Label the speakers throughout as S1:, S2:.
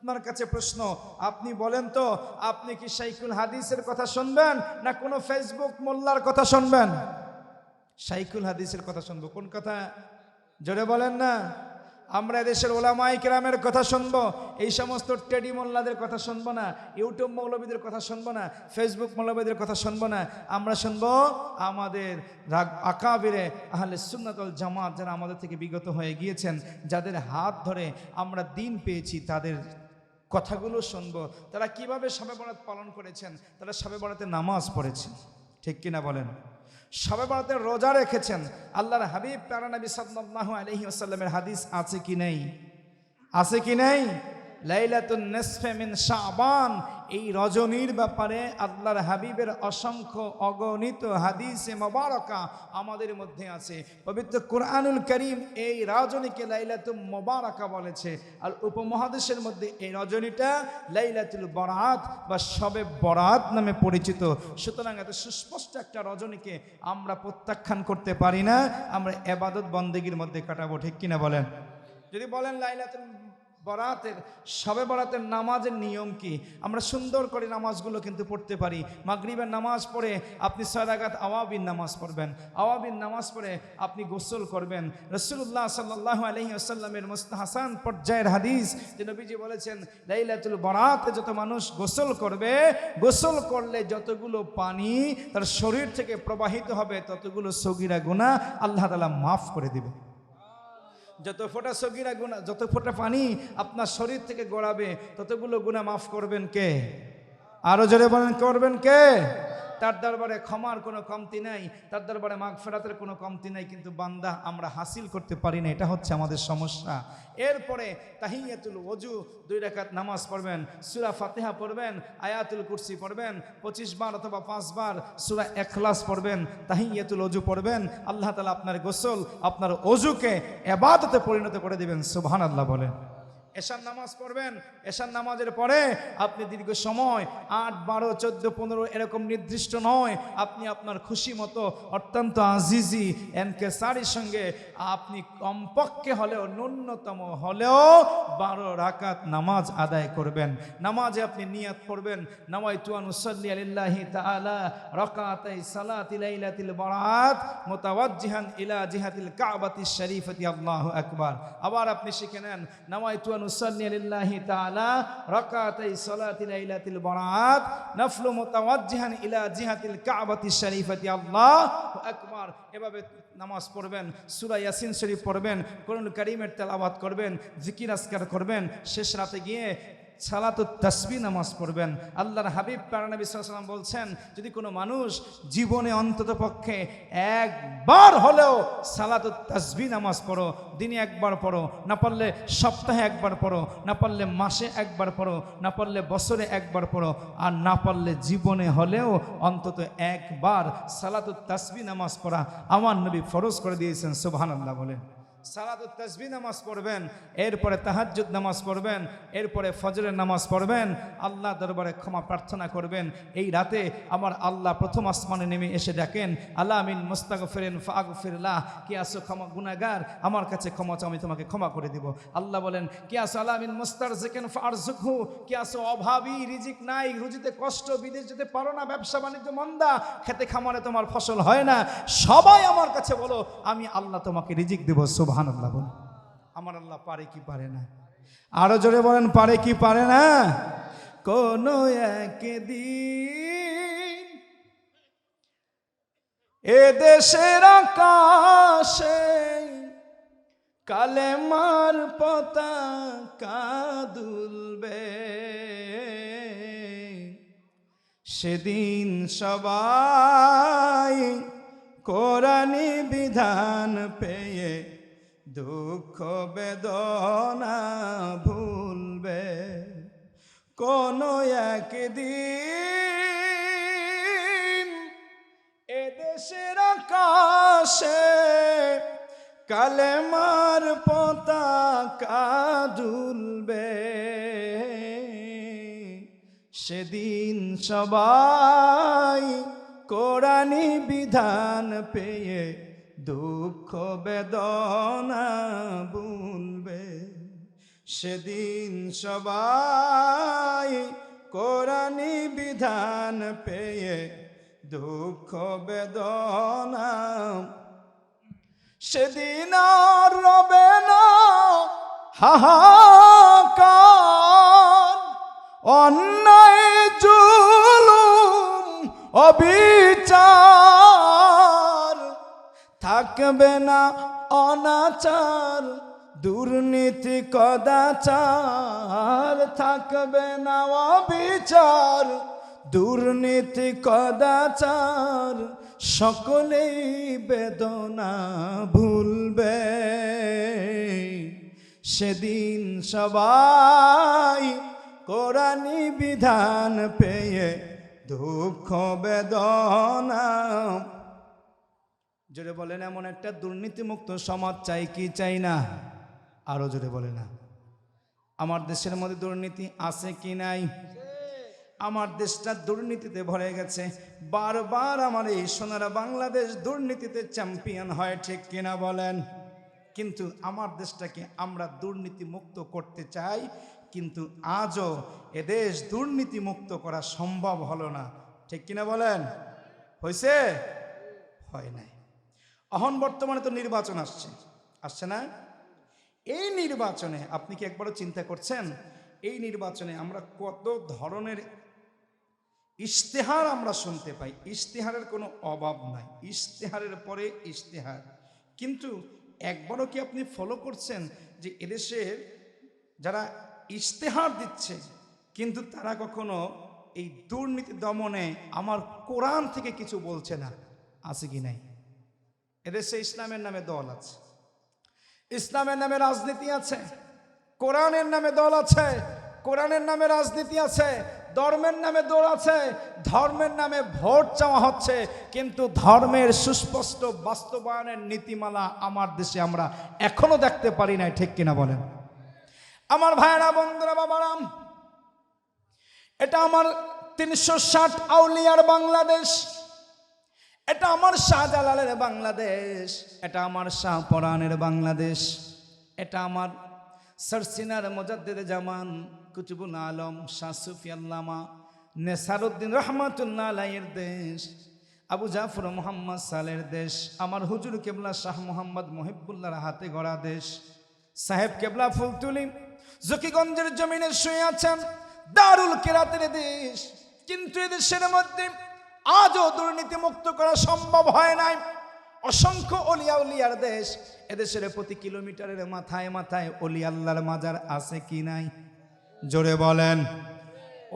S1: আপনার কাছে প্রশ্ন, আপনি বলেন তো, আপনি কি শাইখুল হাদিসের কথা শুনবেন না কোনো ফেসবুক মোল্লার কথা শুনবেন? শাইখুল হাদিসের কথা শুনবো। কোন কথা? জোরে বলেন না। আমরা দেশের ওলামায়ে কেরামের কথা শুনবো, এই সমস্ত টেডি মোল্লাদের কথা শুনবো না, ইউটিউব মৌলবীদের কথা শুনবো না, ফেসবুক মৌলবীদের কথা শুনবো না। আমরা শুনবো আমাদের আকাবিরে আহলে সুন্নাত ওয়াল জামাত, যারা আমাদের থেকে বিগত হয়ে গিয়েছেন, যাদের হাত ধরে আমরা দিন পেয়েছি, তাদের কথাগুলো শুনবো। তারা কিভাবে শবে বরাত পালন করেছেন, তারা শবে বরাতে নামাজ পড়েছেন, ঠিক কিনা বলেন? শবে বরাতে রোজা রেখেছেন। আল্লাহর হাবিব প্যারা নবী সাল্লাল্লাহু আলাইহি ওয়াসাল্লামের হাদিস আছে কি নেই? আছে কি নেই? লাইলাতুন নিসফে মিন শাবান, এই রজনীর ব্যাপারে আল্লাহর হাবিবের অসংখ্য অগণিত হাদিসে মোবারকা আমাদের মধ্যে আছে। পবিত্র কুরআনুল কারীম এই রজনীকে লাইলাতুল মোবারকা বলেছে। আর উপমহাদেশের মধ্যে এই রজনীটা লাইলাতুল বরাত বা শবে বরাত নামে পরিচিত। সুতরাং এত সুস্পষ্ট একটা রজনীকে আমরা প্রত্যাখ্যান করতে পারি না। আমরা ইবাদত বন্দেগীর মধ্যে কাটাবো, ঠিক কিনা বলেন? যদি বলেন লাইলাতুল বরাতের, শবে বরাতের নামাজের নিয়ম কি, আমরা সুন্দর করে নামাজগুলো কিন্তু পড়তে পারি। মাগরিবের নামাজ পড়ে আপনি 6 রাকাত আওয়াবিন নামাজ পড়বেন, আওয়াবিন নামাজ পড়ে আপনি গোসল করবেন। রাসূলুল্লাহ সাল্লাল্লাহু আলাইহি ওয়াসাল্লামের মুস্তাহাসান পর্যায়ের হাদিস, যে নবীজি বলেছেন লাইলাতুল বরাতে যত মানুষ গোসল করবে, গোসল করলে যতগুলো পানি তার শরীর থেকে প্রবাহিত হবে, ততগুলো সগীরা গুনাহ আল্লাহ তাআলা মাফ করে দিবে। যত ফোঁটা সগীরা গুনাহ, যত ফোঁটা পানি আপনার শরীর থেকে গড়াবে, ততগুলো গুনাহ মাফ করবেন কে? আরো জোরে বলেন, করবেন কে? তার দরবারে ক্ষমার কোনো কমতি নাই, তার দরবারে মাগফিরাতের কোনো কমতি নাই। কিন্তু বান্দা আমরা হাসিল করতে পারি না, এটা হচ্ছে আমাদের সমস্যা। এরপরে তাহিয়াতুল ওযু 2 রাকাত নামাজ পড়বেন, সূরা ফাতিহা পড়বেন, আয়াতুল কুরসি পড়বেন, 25 বার অথবা 5 বার সূরা ইখলাস পড়বেন, তাহিয়াতুল ওযু পড়বেন। আল্লাহ তাআলা আপনার গোসল, আপনার ওযুকে ইবাদতে পরিণত করে দিবেন। সুবহানাল্লাহ বলেন। এশার নামাজ পড়বেন, এশার নামাজের পরে আপনি দীর্ঘ সময় 8, 12, 14, 15 এরকম নির্দিষ্ট নয়, আপনি আপনার খুশি মতো অত্যন্ত আজিজি এনকেসারির সঙ্গে আপনি কমপক্ষে হলেও, ন্যূনতম হলেও 12 রাকাত নামাজ আদায় করবেন। নামাজে আপনি নিয়াত করবেন, নাওয়াইতু আন উসাল্লি লিল্লাহি তাআলা রাকাতাই সালাতি লাইলাতিল বরাত মুতাওয়াজ্জিহান ইলা জিহাতিল কাবাতিশ শরীফাতি আল্লাহু আকবার। আবার আপনি শিখে নেন, নাওয়াইতু আন উসাল্লি লিল্লাহি তাআলা রাকাতাই সালাতি লাইলাতিল বরাত নাফলু মুতাওয়াজ্জিহান ইলা জিহাতিল কাবাতিশ শরীফাতি আল্লাহু আকবার। এভাবে নামাজ পড়বেন, সূরা ইয়াসিন শরীফ পড়বেন, কোরআনুল কারীমের তেলাওয়াত করবেন, জিকির আজকার করবেন। শেষ রাতে গিয়ে সালাতুত তাসবিহ নামাজ পড়বেন। আল্লাহর হাবিব প্যারা নবী সাল্লাল্লাহু আলাইহি ওয়াসাল্লাম বলছেন, যদি কোনো মানুষ জীবনে অন্তত পক্ষে একবার হলেও সালাতুত তাসবিহ নামাজ পড়ো, দিনে একবার পড়ো, না পারলে সপ্তাহে একবার পড়ো, না পারলে মাসে একবার পড়ো, না পারলে বছরে একবার পড়ো, আর না পারলে জীবনে হলেও অন্তত একবার সালাতুত তাসবিহ নামাজ পড়া আমার নবী ফরজ করে দিয়েছেন। সুবহানাল্লাহ বলেন। সালাতুত তাসবিহ নামাজ পড়বেন, এরপরে তাহাজ্জুদ নামাজ পড়বেন, এরপরে ফজরের নামাজ পড়বেন, আল্লাহ দরবারে ক্ষমা প্রার্থনা করবেন। এই রাতে আমার আল্লাহ প্রথম আসমানে নেমে এসে ডাকেন, আল্লাহ মিন মুস্তাগফিরিন ফাগফিরলাহ, কে আসো ক্ষমা গুনাহগার, আমার কাছে ক্ষমা চাও, আমি তোমাকে ক্ষমা করে দিব। আল্লাহ বলেন, কে আসো আল্লাহ মিন মুস্তারজিকিন ফারজুকহু, কে আসো অভাবী, রিজিক নাই, রুজিতে কষ্ট, বিদেশ যেতে পারো না, ব্যবসা বাণিজ্য মন্দা, খেতে খামারে তোমার ফসল হয় না, সবাই আমার কাছে বলো, আমি আল্লাহ তোমাকে রিজিক দেব। সুবহানাল্লাহ বল। আমার আল্লাহ পারে কি পারে না? আরো জোরে বলেন, পারে কি পারে না? কোন একদিন এ দেশের আকাশে কালেমার পতাকা দুলবে, সেদিন সবাই কোরআনি বিধান পেয়ে দুঃখ বেদনা ভুলবে। কোন একদিন এদেশের আকাশে কালেমার পতাকা দুলবে, সেদিন সবাই কোরআনি বিধান পেয়ে দুঃখ বেদনা ভুলবে। সেদিন সবাই কোরআনি বিধান পেয়ে দুঃখ বেদনা, সেদিন আর রবে না হাহাকার, অন্যায় জুলুম অবিচার, থাকবে না অনাচার দুর্নীতি কদাচার, থাকবে না অবিচার দুর্নীতি কদাচার, সকলেই বেদনা ভুলবে। সেদিন সবাই কোরআনি বিধান পেয়ে দুঃখ বেদনা। জোরে বলেন, এমন একটা দুর্নীতিমুক্ত সমাজ চাই কি চাই না? আরো জোরে বলে না। আমার দেশের মধ্যে দুর্নীতি আছে কি নাই? আমার দেশটা দুর্নীতিতে ভরে গেছে। বারবার আমার এই সোনারা বাংলাদেশ দুর্নীতিতে চ্যাম্পিয়ন হয়, ঠিক কিনা বলেন? কিন্তু আমার দেশটাকে আমরা দুর্নীতি মুক্ত করতে চাই, কিন্তু আজও এদেশ দুর্নীতি মুক্ত করা সম্ভব হলো না, ঠিক কিনা বলেন? হয়েছে? হয় নাই। এখন বর্তমানে তো নির্বাচন আসছে না? এই নির্বাচনে আপনি কি একবারও চিন্তা করছেন এই নির্বাচনে আমরা কত ধরনের ইশতেহার আমরা শুনতে পাই? ইশতেহারের কোনো অভাব নাই, ইশতেহারের পরে ইশতেহার। কিন্তু একবারও কি আপনি ফলো করছেন যে এদেশের যারা ইশতেহার দিচ্ছে কিন্তু তারা কখনো এই দুর্নীতি দমনে আমার কোরআন থেকে কিছু বলছে না? আছে কি নাই? এদেশে ইসলামের নামে দল আছে, ইসলামের নামে রাজনীতি আছে, কোরআনের নামে দল আছে, কোরআনের নামে রাজনীতি আছে, ধর্মের নামে দল আছে, ধর্মের নামে ভোট চাওয়া হচ্ছে, কিন্তু ধর্মের সুস্পষ্ট বাস্তবায়নের নীতিমালা আমার দেশে আমরা এখনো দেখতে পারি নাই, ঠিক কিনা বলেন? আমার ভাইরা, বন্ধুরা, বাবারাম, এটা আমার ৩৬০ আউলিয়ার বাংলাদেশ, এটা আমার শাহজালালের বাংলাদেশ, এটা আমার শাহপরানের বাংলাদেশ, এটা আমার সরসিনার মুজাদ্দিদ জামান কুতুবুল আলম শাহ সুফি আল্লামা নেসারউদ্দিন রহমাতুল্লাহ আলাইহির দেশ, আবু জাফর মোহাম্মদ সালের দেশ, আমার হুজুর কেবলা শাহ মোহাম্মদ মুহিবুল্লাহর হাতে গড়া দেশ, সাহেব কেবলা ফুলতুলি জকিগঞ্জের জমিনে শুয়ে আছেন, দারুল কিরাতের দেশ। কিন্তু এদেশের মধ্যে আজও দুর্নীতি মুক্ত করা সম্ভব হয় নাই। অসংখ্য অলিয়া উলিয়ার দেশ, এদেশের প্রতি কিলোমিটারের মাথায় মাথায় অলি আল্লাহর মাজার আছে কি নাই? জোরে বলেন।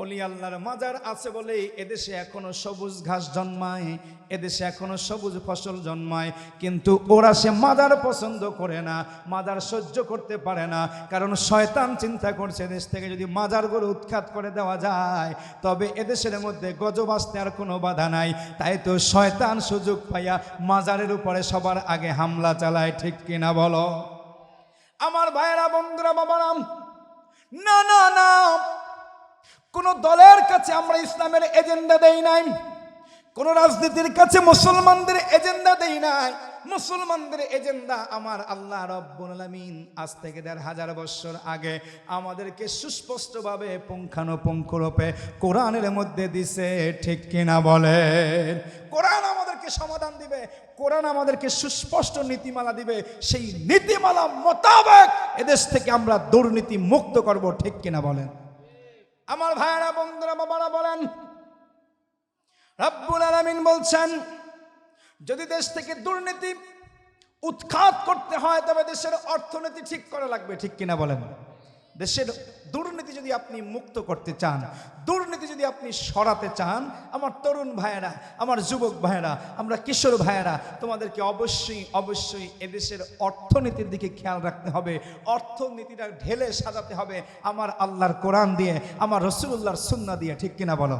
S1: অলি আল্লাহর মাজার আছে বলেই এদেশে এখনো সবুজ ঘাস জন্মায়, এদেশে এখনো সবুজ ফসল জন্মায়। কিন্তু ওরা সে মাজার পছন্দ করে না, মাজার সহ্য করতে পারে না, কারণ শয়তান চিন্তা করছে দেশ থেকে যদি মাজারগুলো উৎখাত করে দেওয়া যায় তবে এদেশের মধ্যে গজব আসতে আর কোনো বাধা নাই। তাই তো শয়তান সুযোগ পাইয়া মাজারের উপরে সবার আগে হামলা চালায়, ঠিক কিনা বলো? আমার ভাইয়েরা, বন্ধুরা, বাবারাম, না না না, কোন দলের কাছে আমরা ইসলামের এজেন্ডা দেই নাই, কোন রাজনীতির কাছে মুসলমানদের এজেন্ডা দেই নাই। মুসলমানদের এজেন্ডা আমার আল্লাহ রাব্বুল আলামিন আজ থেকে ১৫০০ বছর আগে আমাদেরকে সুস্পষ্টভাবে পুঙ্খানুপুঙ্খরূপে কোরআনের মধ্যে দিছে, ঠিক কিনা বলেন? কোরআন আমাদেরকে সমাধান দিবে, কোরআন আমাদেরকে সুস্পষ্ট নীতিমালা দিবে, সেই নীতিমালা মোতাবেক এদেশ থেকে আমরা দুর্নীতি মুক্ত করব, ঠিক কিনা বলেন? আমার ভাইয়েরা, বন্ধুরা, বাবারা বলেন, রব্বুল আলামিন বলছেন যদি দেশ থেকে দুর্নীতি উৎখাত করতে হয় তবে দেশের অর্থনীতি ঠিক করা লাগবে, ঠিক কিনা বলেন? দেশের দুর্নীতি যদি আপনি মুক্ত করতে চান, দুর্নীতি যদি আপনি সরাতে চান, আমার তরুণ ভাইয়েরা, আমার যুবক ভাইয়েরা, আমরা কিশোর ভাইয়েরা, তোমাদেরকে অবশ্যই অবশ্যই এদেশের অর্থনীতির দিকে খেয়াল রাখতে হবে। অর্থনীতিটা ঢেলে সাজাতে হবে আমার আল্লাহর কোরআন দিয়ে, আমার রাসূলুল্লাহর সুন্নাহ দিয়ে, ঠিক কিনা বলো?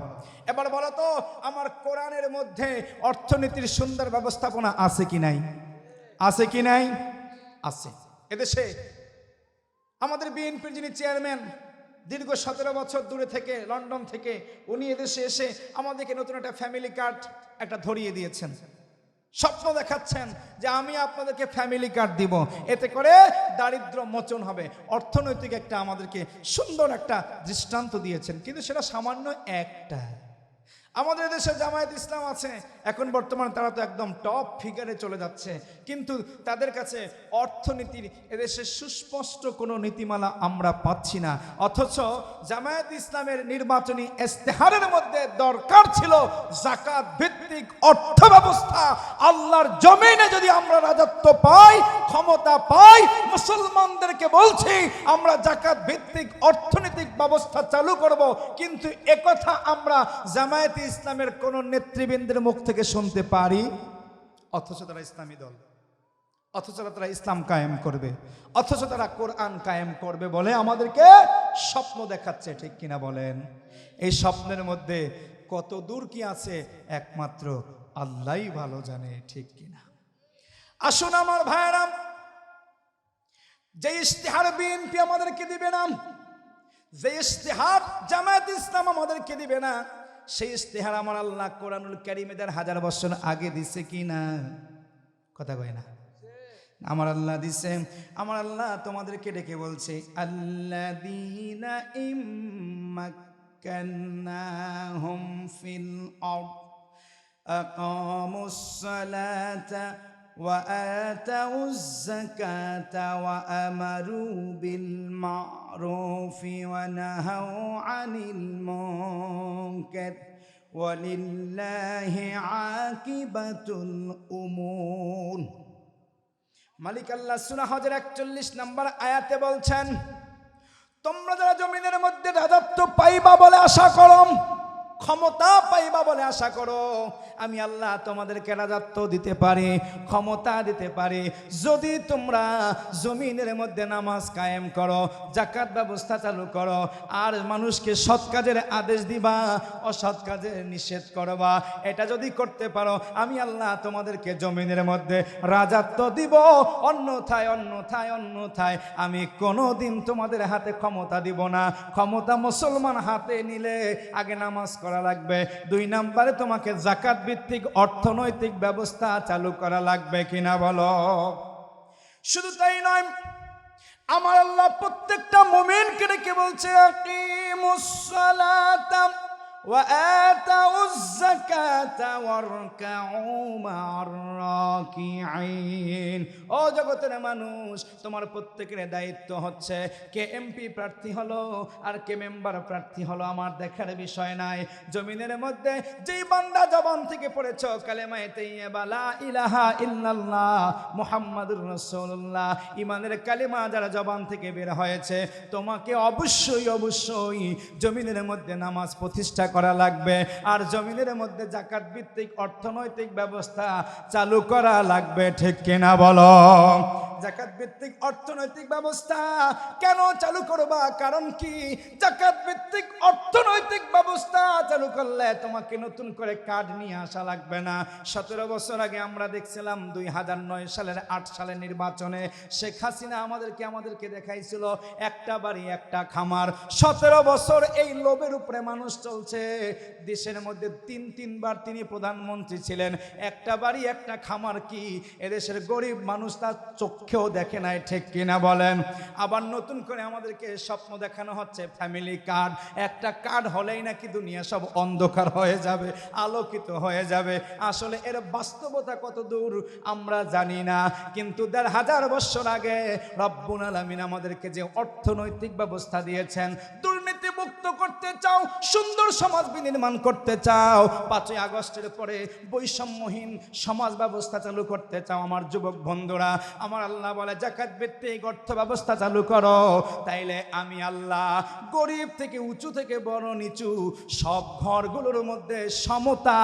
S1: এবার বলো তো, আমার কোরআনের মধ্যে অর্থনীতির সুন্দর ব্যবস্থাপনা আছে কি নাই? আছে কি নাই? আছে। এদেশে আমাদের বিএনপির যিনি চেয়ারম্যান, দীর্ঘ 17 বছর দূরে থেকে, লন্ডন থেকে, উনি এদেশে এসে আমাদেরকে নতুন একটা ফ্যামিলি কার্ড একটা ধরিয়ে দিয়েছেন। স্বপ্ন দেখাচ্ছেন যে আমি আপনাদেরকে ফ্যামিলি কার্ড দিব, এতে করে দারিদ্র মোচন হবে। অর্থনৈতিক একটা আমাদেরকে সুন্দর একটা দৃষ্টান্ত দিয়েছেন, কিন্তু সেটা সামান্য একটা। আমাদের দেশে জামায়াত ইসলাম আছে, এখন বর্তমানে তারা তো একদম টপ ফিগারে চলে যাচ্ছে, কিন্তু তাদের কাছে অর্থনীতির এদেশে সুস্পষ্ট কোনো নীতিমালা আমরা পাচ্ছি না। অথচ জামায়াত ইসলামের নির্বাচনী ইস্তেহারের মধ্যে দরকার ছিল যাকাত ভিত্তিক অর্থ ব্যবস্থা। আল্লাহর জমিনে যদি আমরা রাজত্ব পাই, ক্ষমতা পাই, মুসলমানদেরকে বলছি আমরা যাকাত ভিত্তিক অর্থনৈতিক ব্যবস্থা চালু করব। কিন্তু একথা আমরা জামায়াত ইসলামের কোন নেতৃবৃন্দের মুখ থেকে শুনতে পারি, অথচ তারা ইসলামী দল, অথচ তারা ইসলাম কায়েম করবে, অথচ তারা কোরআন কায়েম করবে বলে আমাদেরকে স্বপ্ন দেখাচ্ছে। ঠিক কিনা বলেন? এই স্বপ্নের মধ্যে কত দূর কি আছে একমাত্র আল্লাহই ভালো জানে। ঠিক কিনা? আসুন আমার ভাইরা, যে ইশতেহার বিএনপি আমাদেরকে দিবে না, যে ইশতেহার জামায়াত ইসলাম আমাদেরকে দিবে না, সেই ইশতেহার আমার আল্লাহ কোরআনুল কারীমে 1000 বছর আগে দিছে কিনা? কথা কয় না? আমার আল্লাহ দিছে। আমার আল্লাহ তোমাদেরকে ডেকে বলছে, আল্লাযীনা ইম্মাক্কান্নাহুম ফিল আরদ আকামুস সালাতা ওয়া আতাউজ যাকাতা ওয়া আমারু বিল মা'রুফি ওয়া নাহাউ আনিল মুনকার ওয়ালিল্লাহি আকিবাতুল উমুর। মালিক আল্লাহ সূরা হজের 41 নম্বর আয়াতে বলছেন, তোমরা যারা জমিনের মধ্যে রাজত্ব পাইবা বলে আশা করো, ক্ষমতা পাইবা বলে আশা করো, আমি আল্লাহ তোমাদেরকে রাজত্ব দিতে পারি, ক্ষমতা দিতে পারি, যদি তোমরা জমিনের মধ্যে নামাজ কায়েম করো, যাকাত ব্যবস্থা চালু করো, আর মানুষকে সৎ কাজের আদেশ দিবা, অসৎ কাজের নিষেধ করবা। এটা যদি করতে পারো, আমি আল্লাহ তোমাদেরকে জমিনের মধ্যে রাজত্ব দিব। অন্যথায় অন্যথায় অন্যথায় আমি কোনোদিন তোমাদের হাতে ক্ষমতা দিব না। ক্ষমতা মুসলমান হাতে নিলে আগে নামাজ করা লাগবে, 2 নম্বরে তোমাকে যাকাত ভিত্তিক অর্থনৈতিক ব্যবস্থা চালু করা লাগবে। কিনা বলো? শুধু তাই নয়, আমার আল্লাহ প্রত্যেকটা মুমিনকে ডেকে বলছে, আকিমুস সালাতা ওয়া আতাউজ যাকাতা ওয়ারকাউ মা'র রাকিঈন। ও জগতের মানুষ, তোমার প্রত্যেকের দায়িত্ব হচ্ছে কে এমপি প্রার্থী হলো আর কে মেম্বার প্রার্থী হলো আমার দেখার বিষয় নাই। জমিনের মধ্যে যেই বান্দা জবান থেকে পড়েছ কালেমায়ে তাইয়্যিবা লা ইলাহা ইল্লাল্লাহ মুহাম্মাদুর রাসূলুল্লাহ, ঈমানের কালেমা যারা জবান থেকে বের হয়েছে, তোমাকে অবশ্যই অবশ্যই জমিনের মধ্যে নামাজ প্রতিষ্ঠা করা লাগবে, আর জমিনের মধ্যে যাকাত ভিত্তিক অর্থনৈতিক ব্যবস্থা চালু করা লাগবে। ঠিক কিনা বলো? যাকাত ভিত্তিক অর্থনৈতিক ব্যবস্থা কেন চালু করবা? কারণ কি? যাকাত ভিত্তিক অর্থনৈতিক ব্যবস্থা চালু করলে তোমাকে নতুন করে কার্ড নিয়ে আসা লাগবে না। 17 বছর আগে আমরা দেখছিলাম 2009 সালের 8 সালের নির্বাচনে শেখ হাসিনা আমাদেরকে দেখাইছিল একটা বাড়ি একটা খামার। 17 বছর এই লোভের উপরে মানুষ চলছে। দেশের মধ্যে 3বার তিনি প্রধানমন্ত্রী ছিলেন। একটা বাড়ি একটা খামার কি এদেশের গরিব মানুষ তার চোখেও দেখে নাই। ঠিক কিনা বলেন? আবার নতুন করে আমাদেরকে স্বপ্ন দেখানো হচ্ছে ফ্যামিলি কার্ড। একটা কার্ড হলেই নাকি দুনিয়া সব অন্ধকার হয়ে যাবে, আলোকিত হয়ে যাবে। আসলে এর বাস্তবতা কত দূর আমরা জানি না, কিন্তু 1500 বছর আগে রব্বুল আলামিন আমাদেরকে যে অর্থনৈতিক ব্যবস্থা দিয়েছেন, দুর্নীতি মুক্ত করতে চাও, সুন্দর সমাজ বিনির্মাণ করতে চাও, 5ই আগস্টের পরে বৈষম্যহীন সমাজ ব্যবস্থা চালু করতে চাও, আমার যুবক বন্ধুরা, আমার আল্লাহ বলে যাকাত ভিত্তিক অর্থ ব্যবস্থা চালু করো। তাইলে আমি আল্লাহ গরিব থেকে উঁচু থেকে বড় নিচু সব ঘরগুলোর মধ্যে সমতা,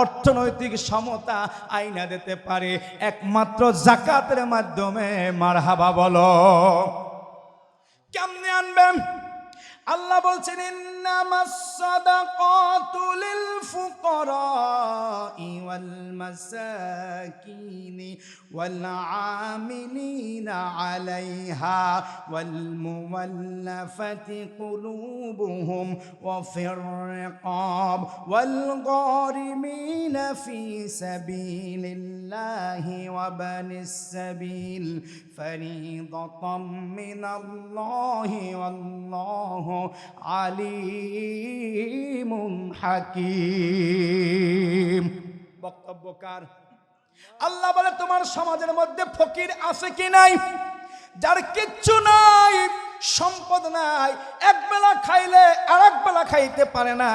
S1: অর্থনৈতিক সমতা আইনা দিতে পারে একমাত্র যাকাতের মাধ্যমে। মারহাবা বলো। কেমনে আনবেন? আল্লাহ বলছেন ইন্নামাস সাদাকাতু লিল ফুকারাই ওয়াল মাসাকিনি ওয়াল আমিলিনা আলাইহা ওয়াল মুওয়াল্লাফাতি কুলুবুহুম ওয়া ফির রিকাব ওয়াল গারিমিনা ফি সাবিলিল্লাহি ওয়া বানিস সাবিল ফরিদাতাম মিনাল্লাহি ওয়াল্লাহু আলিমুন হাকিম। বক্তব্যকার আল্লাহ বলে তোমার সমাজের মধ্যে ফকির আছে কি নাই? যার কিচ্ছু নাই, সম্পদ নাই, একবেলা খাইলে আর একবেলা খাইতে পারে না,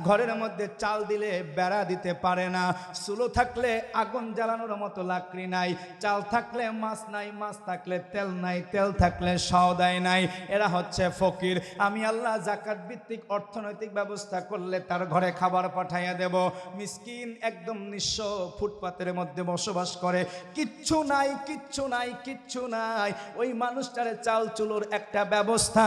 S1: ঘরের মধ্যে চাল দিলে বেড়া দিতে পারে না, চুলো থাকলে আগুন জ্বালানোর মতো লাকড়ি নাই, চাল থাকলে মাছ নাই, মাছ থাকলে তেল নাই, তেল থাকলে সওদাই নাই, এরা হচ্ছে ফকির। আমি আল্লাহ জাকাত ভিত্তিক অর্থনৈতিক ব্যবস্থা করলে তার ঘরে খাবার পাঠাইয়া দেব। মিসকিন একদম নিঃস্ব ফুটপাতের মধ্যে বসবাস করে, কিচ্ছু নাই, কিচ্ছু নাই, কিচ্ছু নাই, ওই মানুষটারে চাল চুলোর একটা ব্যবস্থা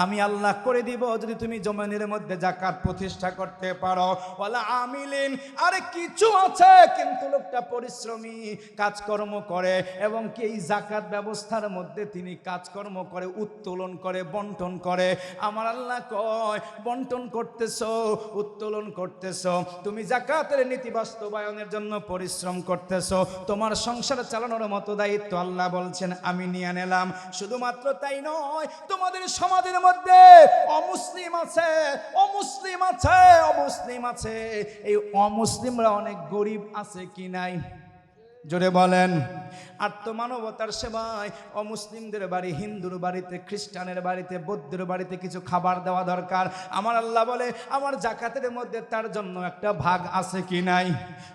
S1: আমি আল্লাহ করে দিব যদি তুমি জমিনের মধ্যে যাকাত প্রতিষ্ঠা করতে পারো। ওয়ালা আমিলিন, আরে কিছু আছে কিন্তু লোকটা পরিশ্রমী, কাজকর্ম করে এবং কি এই যাকাত ব্যবস্থার মধ্যে তিনি কাজকর্ম করে, উত্তোলন করে, বন্টন করে। আমার আল্লাহ কয় বন্টন করতেছো, উত্তোলন করতেছো, তুমি যাকাতের নীতি বাস্তবায়নের জন্য পরিশ্রম করতেছো, তোমার সংসার চালানোর মতো দায়িত্ব আল্লাহ বলছেন আমি নিয়ে নিলাম। শুধুমাত্র তাই নয়, তোমাদের সমাজের মধ্যে অমুসলিম আছে, অমুসলিম আছে, অমুসলিম আছে, এই অমুসলিমরা অনেক গরিব আছে কি নাই? জোরে বলেন। আত্মমানবতার সেবায় অমুসলিমদের বাড়ি, হিন্দুর বাড়িতে, খ্রিস্টানের বাড়িতে, বৌদ্ধের বাড়িতে কিছু খাবার দেওয়া দরকার। আমার আল্লাহ বলে আমার যাকাতের মধ্যে তার জন্য একটা ভাগ আছে কি নাই?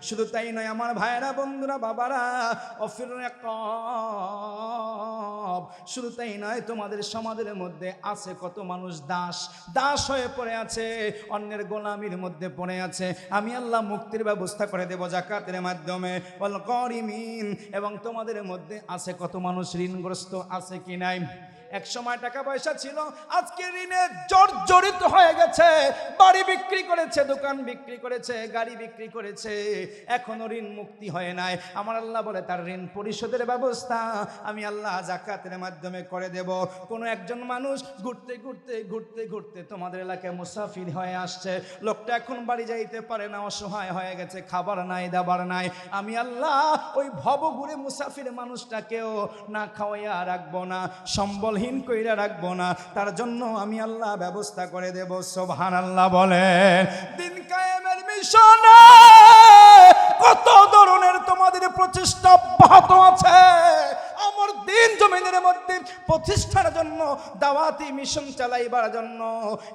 S1: শুধু তাই নয় আমার ভাইয়েরা, বন্ধুরা, বাবারা, অফির রিকাব, শুধু তাই নয় তোমাদের সমাজের মধ্যে আছে কত মানুষ দাস, দাস হয়ে পড়ে আছে, অন্যের গোলামির মধ্যে পড়ে আছে। আমি আল্লাহ মুক্তির ব্যবস্থা করে দেব যাকাতের মাধ্যমে। ওয়াল গারিমিন, এবং তোমাদের মধ্যে আছে কত মানুষ ঋণগ্রস্ত আছে কি নাই? এক সময় টাকা পয়সা ছিল, আজকে ঋণে জর্জরিত হয়ে গেছে, বাড়ি বিক্রি করেছে, দোকান বিক্রি করেছে, গাড়ি বিক্রি করেছে, এখনো ঋণ মুক্তি হয় নাই। আমার আল্লাহ বলে তার ঋণ পরিশোধের ব্যবস্থা আমি আল্লাহ যাকাতের মাধ্যমে করে দেব। কোনো একজন মানুষ ঘুরতে ঘুরতে ঘুরতে ঘুরতে তোমাদের এলাকায় মুসাফির হয়ে আসছে, লোকটা এখন বাড়ি যাইতে পারে না, অসহায় হয়ে গেছে, খাবার নাই, দাবার নাই, আমি আল্লাহ ওই ভবঘুরে মুসাফির মানুষটাকেও না খাওয়াইয়া রাখবো না, সম্বলহীন কইরা রাখবো না, তার জন্য আমি আল্লাহ ব্যবস্থা করে দেব। সুবহানাল্লাহ বলেন। দিন কায়েমের মিশনে কত ধরনের তোমাদের প্রচেষ্টা অব্যাহত আছে। আমার দিন জমিনের মধ্যে প্রতিষ্ঠার জন্য, দাওয়াতি মিশন চালাইবার জন্য,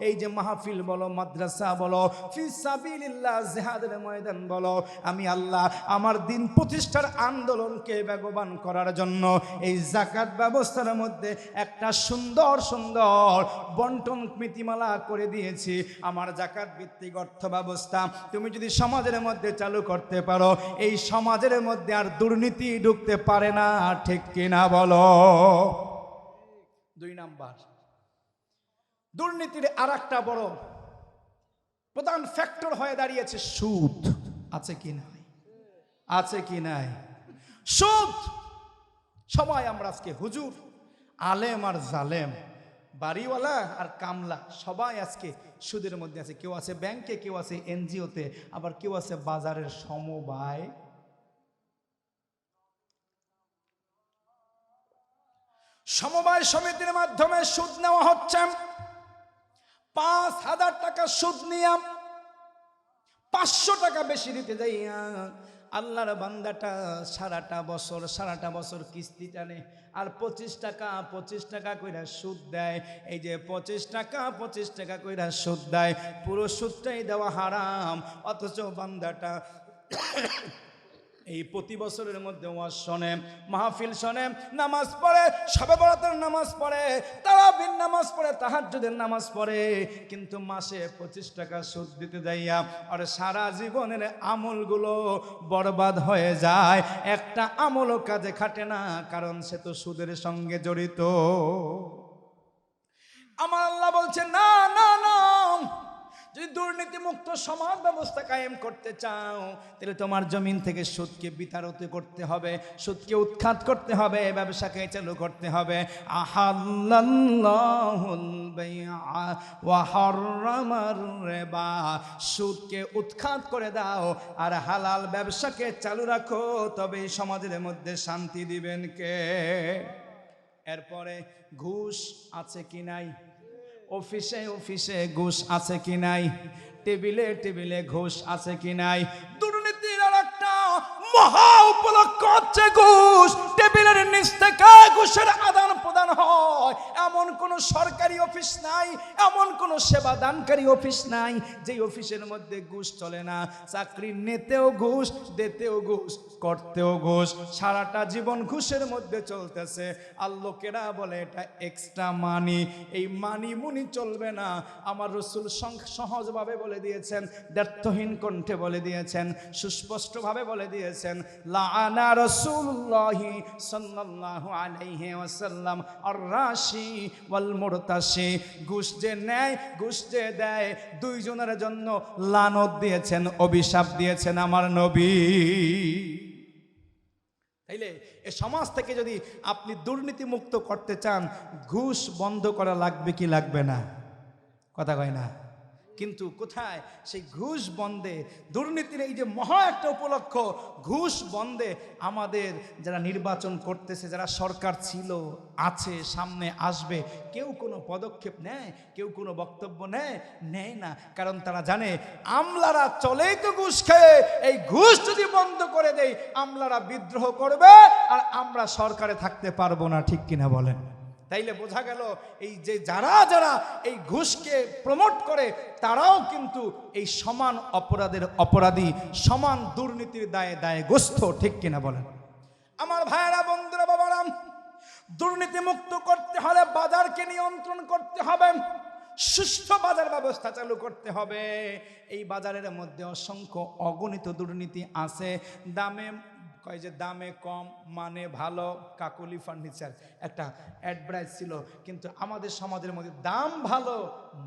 S1: এই যে মাহফিল বলো, মাদ্রাসা বলো, ফি সাবিলিল্লাহ জিহাদের ময়দান বলো, আমি আল্লাহ আমার দিন প্রতিষ্ঠার আন্দোলনকে বেগবান করার জন্য এই যাকাত ব্যবস্থার মধ্যে একটা সুন্দর সুন্দর বন্টন নীতিমালা করে দিয়েছি। আমার যাকাত ভিত্তিক অর্থ ব্যবস্থা তুমি যদি সমাজের মধ্যে চালু করতে পারো, এই সমাজের মধ্যে আর দুর্নীতি ঢুকতে পারে না, ঠিক কিনা বলো? 2 নাম্বার, দুর্নীতির আর একটা বড় প্রধান ফ্যাক্টর হয়ে দাঁড়িয়েছে সুদ। আছে কি নাই? আছে কি নাই? সুদ। সবাই আমরা আজকে হুজুর, আলেম আর জালেম, বাড়িওয়ালা আর কামলা, সবাই আজকে সুদের মধ্যে আছে। কেউ আছে ব্যাংকে, কেউ আছে এনজিওতে, আবার কেউ আছে বাজারের সমবায়। সমবায় সমিতির মাধ্যমে সুদ নেওয়া হচ্ছে। 5,000 টাকা সুদ নিয়ে 500 টাকা বেশি দিতে যাইয়া আল্লাহর বান্দাটা সারাটা বছর কিস্তি টানে, আর 25 টাকা কইরা সুদ দেয়। এই যে 25 টাকা কইরা সুদ দেয়, পুরো সুদটাই দেওয়া হারাম। অথচ বান্দাটা এই প্রতি বছরের মধ্যে ওয়াজ শোনে, মাহফিল শোনে, নামাজ পড়ে, শবে বরাতের নামাজ পড়ে, তারাবির নামাজ পড়ে, তাহাজ্জুদের নামাজ পড়ে, কিন্তু মাসে 25 টাকা সুদ দিতে যাইয়া আর সারা জীবনের আমলগুলো বরবাদ হয়ে যায়। একটা আমলও কাজে খাটে না, কারণ সে তো সুদের সঙ্গে জড়িত। আমার আল্লাহ বলছেন না না না, যদি দুর্নীতি মুক্ত সমাজ ব্যবস্থা কায়েম করতে চাও তাহলে তোমার জমিন থেকে সুদকে বিতাড়িত করতে হবে, সুদকে উৎখাত করতে হবে, ব্যবসাকে চালু করতে হবে। আহাল্লাল্লাহুল বাইআ ওয়া হাররামার রিবা, সুদকে উৎখাত করে দাও আর হালাল ব্যবসাকে চালু রাখো, তবে সমাজের মধ্যে শান্তি দিবেন কে? এরপরে ঘুষ আছে কি নাই? অফিসে অফিসে ঘুষ আছে কি নাই? টেবিলে টেবিলে ঘুষ আছে কি নাই? দুর্নীতির আর একটা মহা উপলক্ষ হচ্ছে ঘুষ। টেবিলের নিচ থেকে ঘুষের আদান প্রদান হয়। এমন কোন সরকারি অফিস নাই, এমন কোন সেবা দানকারী অফিস নাই যে অফিসের মধ্যে ঘুষ চলে না। চাকরি নিতেও ঘুষ, দিতেও ঘুষ, করতেও ঘুষ, সারাটা জীবন ঘুষের মধ্যে চলতেছে। আর লোকেরা বলে এটা এক্সট্রা মানি। এই মানি মুনি চলবে না। আমার রাসূল সহজভাবে বলে দিয়েছেন, দ্ব্যর্থহীন কণ্ঠে বলে দিয়েছেন, সুস্পষ্টভাবে বলে দিয়েছেন, লাআনা রাসূলুল্লাহি সাল্লাল্লাহু আলাইহি ওয়াসাল্লাম আর-রাশি ওয়াল মুরতাশি। ঘুষ যে নেয়, ঘুষ যে দেয়, দুইজনের জন্য লানত দিয়েছেন, অভিশাপ দিয়েছেন আমার নবী। তাইলে এই সমাজ থেকে যদি আপনি দুর্নীতি মুক্ত করতে চান, ঘুষ বন্ধ করা লাগবে কি লাগবে না? কথা কয় না। কিন্তু কোথায় সেই ঘুষ বন্ধে, দুর্নীতির এই যে মহা একটা উপলক্ষ, ঘুষ বন্ধে আমাদের যারা নির্বাচন করতেছে, যারা সরকার ছিল, আছে, সামনে আসবে, কেউ কোনো পদক্ষেপ নেয়? কেউ কোনো বক্তব্য নেয় না। কারণ তারা জানে আমলারা চলেই তো ঘুষ খেয়ে। এই ঘুষ যদি বন্ধ করে দেয়, আমলারা বিদ্রোহ করবে আর আমরা সরকারে থাকতে পারবো না। ঠিক কিনা বলেন? তাইলে বোঝা গেল এই যে যারা যারা এই ঘুষকে প্রমোট করে তারাও কিন্তু এই সমান অপরাধের অপরাধী, সমান দুর্নীতির দায়ে দায়গ্রস্ত। ঠিক কিনা বলেন? আমার ভাইয়েরা, বন্ধুরা, বাবারা, দুর্নীতি মুক্ত করতে হলে বাজারকে নিয়ন্ত্রণ করতে হবে, সুষ্ঠু বাজার ব্যবস্থা চালু করতে হবে। এই বাজারের মধ্যে অসংখ্য অগণিত দুর্নীতি আছে। কয় যে দামে কম মানে ভালো, কাকুলি ফার্নিচার একটা অ্যাডভার্টাইজ ছিল। কিন্তু আমাদের সমাজের মধ্যে দাম ভালো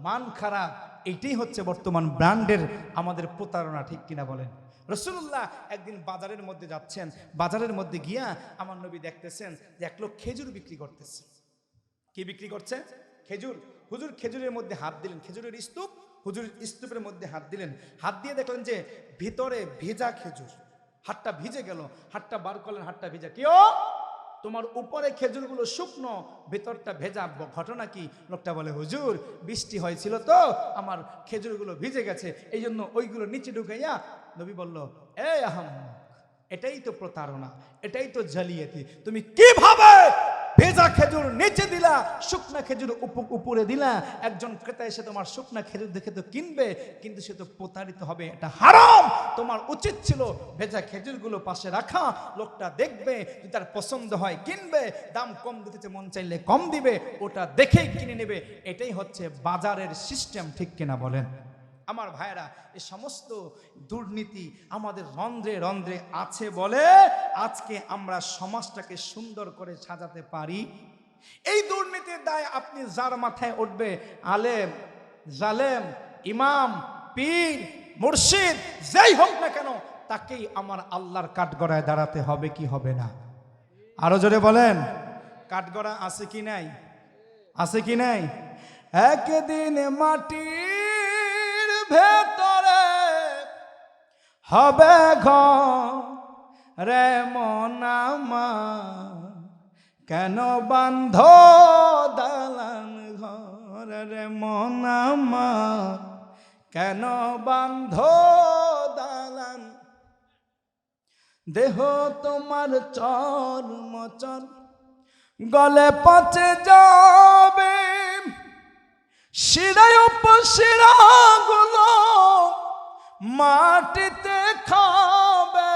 S1: মান খারাপ, এইটাই হচ্ছে বর্তমান ব্র্যান্ডের আমাদের প্রতারণা। ঠিক কিনা বলেন? রাসূলুল্লাহ একদিন বাজারের মধ্যে যাচ্ছেন, বাজারের মধ্যে গিয়া আমার নবী দেখতেছেন যে এক লোক খেজুর বিক্রি করতেছে। কি বিক্রি করছে? খেজুর। হুজুর খেজুরের মধ্যে হাত দিলেন, খেজুরের স্তূপ, হুজুর স্তূপের মধ্যে হাত দিলেন। হাত দিয়ে দেখলেন যে ভিতরে ভেজা খেজুর। হাতটা ভিজে গেল, হাতটা বার করলেন, হাতটা ভিজা। কেউ তোমার উপরে খেজুরগুলো শুকনো, ভেতরটা ভেজা, ঘটনা কি? লোকটা বলে, হুজুর বৃষ্টি হয়েছিল তো আমার খেজুরগুলো ভিজে গেছে, এই জন্য ওইগুলো নিচে ঢুকাইয়া। নবী বলল, এই আহাম্মক, এটাই তো প্রতারণা, এটাই তো জালিয়াতি। তুমি কিভাবে ভেজা খেজুর নিচে দিলা, শুকনা খেজুর উপরে দিলা? একজন ক্রেতা এসে তোমার শুকনা খেজুর দেখে তো কিনবে, কিন্তু সে তো প্রতারিত হবে, এটা হারাম। তোমার উচিত ছিল ভেজা খেজুরগুলো পাশে রাখা, লোকটা দেখবে, যদি তার পছন্দ হয় কিনবে, দাম কম দিতে মন চাইলে কম দিবে, ওটা দেখেই কিনে নেবে। এটাই হচ্ছে বাজারের সিস্টেম। ঠিক কিনা বলেন? আমার ভাইরা, এই সমস্ত দুর্নীতি আমাদের রন্ধ্রে রন্ধ্রে আছে বলে আজকে আমরা সমাজটাকে সুন্দর করে সাজাতে পারি। এই দুর্নীতির দায় আপনি যার মাথায় উঠবে, আলেম, জালেম, ইমাম, পীর, মুর্শিদ, যাই হোক না কেন, তাকেই আমার আল্লাহর কাঠগড়ায় দাঁড়াতে হবে কি হবে না? আরো জোরে বলেন, কাঠগড়া আছে কি নাই? আছে কি নাই? একদিন মাটির ভেতরে হবে ঘরে মনামা, কেন বান্ধ দালান ঘর রে মনামা, কেন বান্ধ দালান? দেহ তোমার চর্মচর গলে পচে যাবে, শিরায় উপশিরাগুলো মাটিতে খাবে।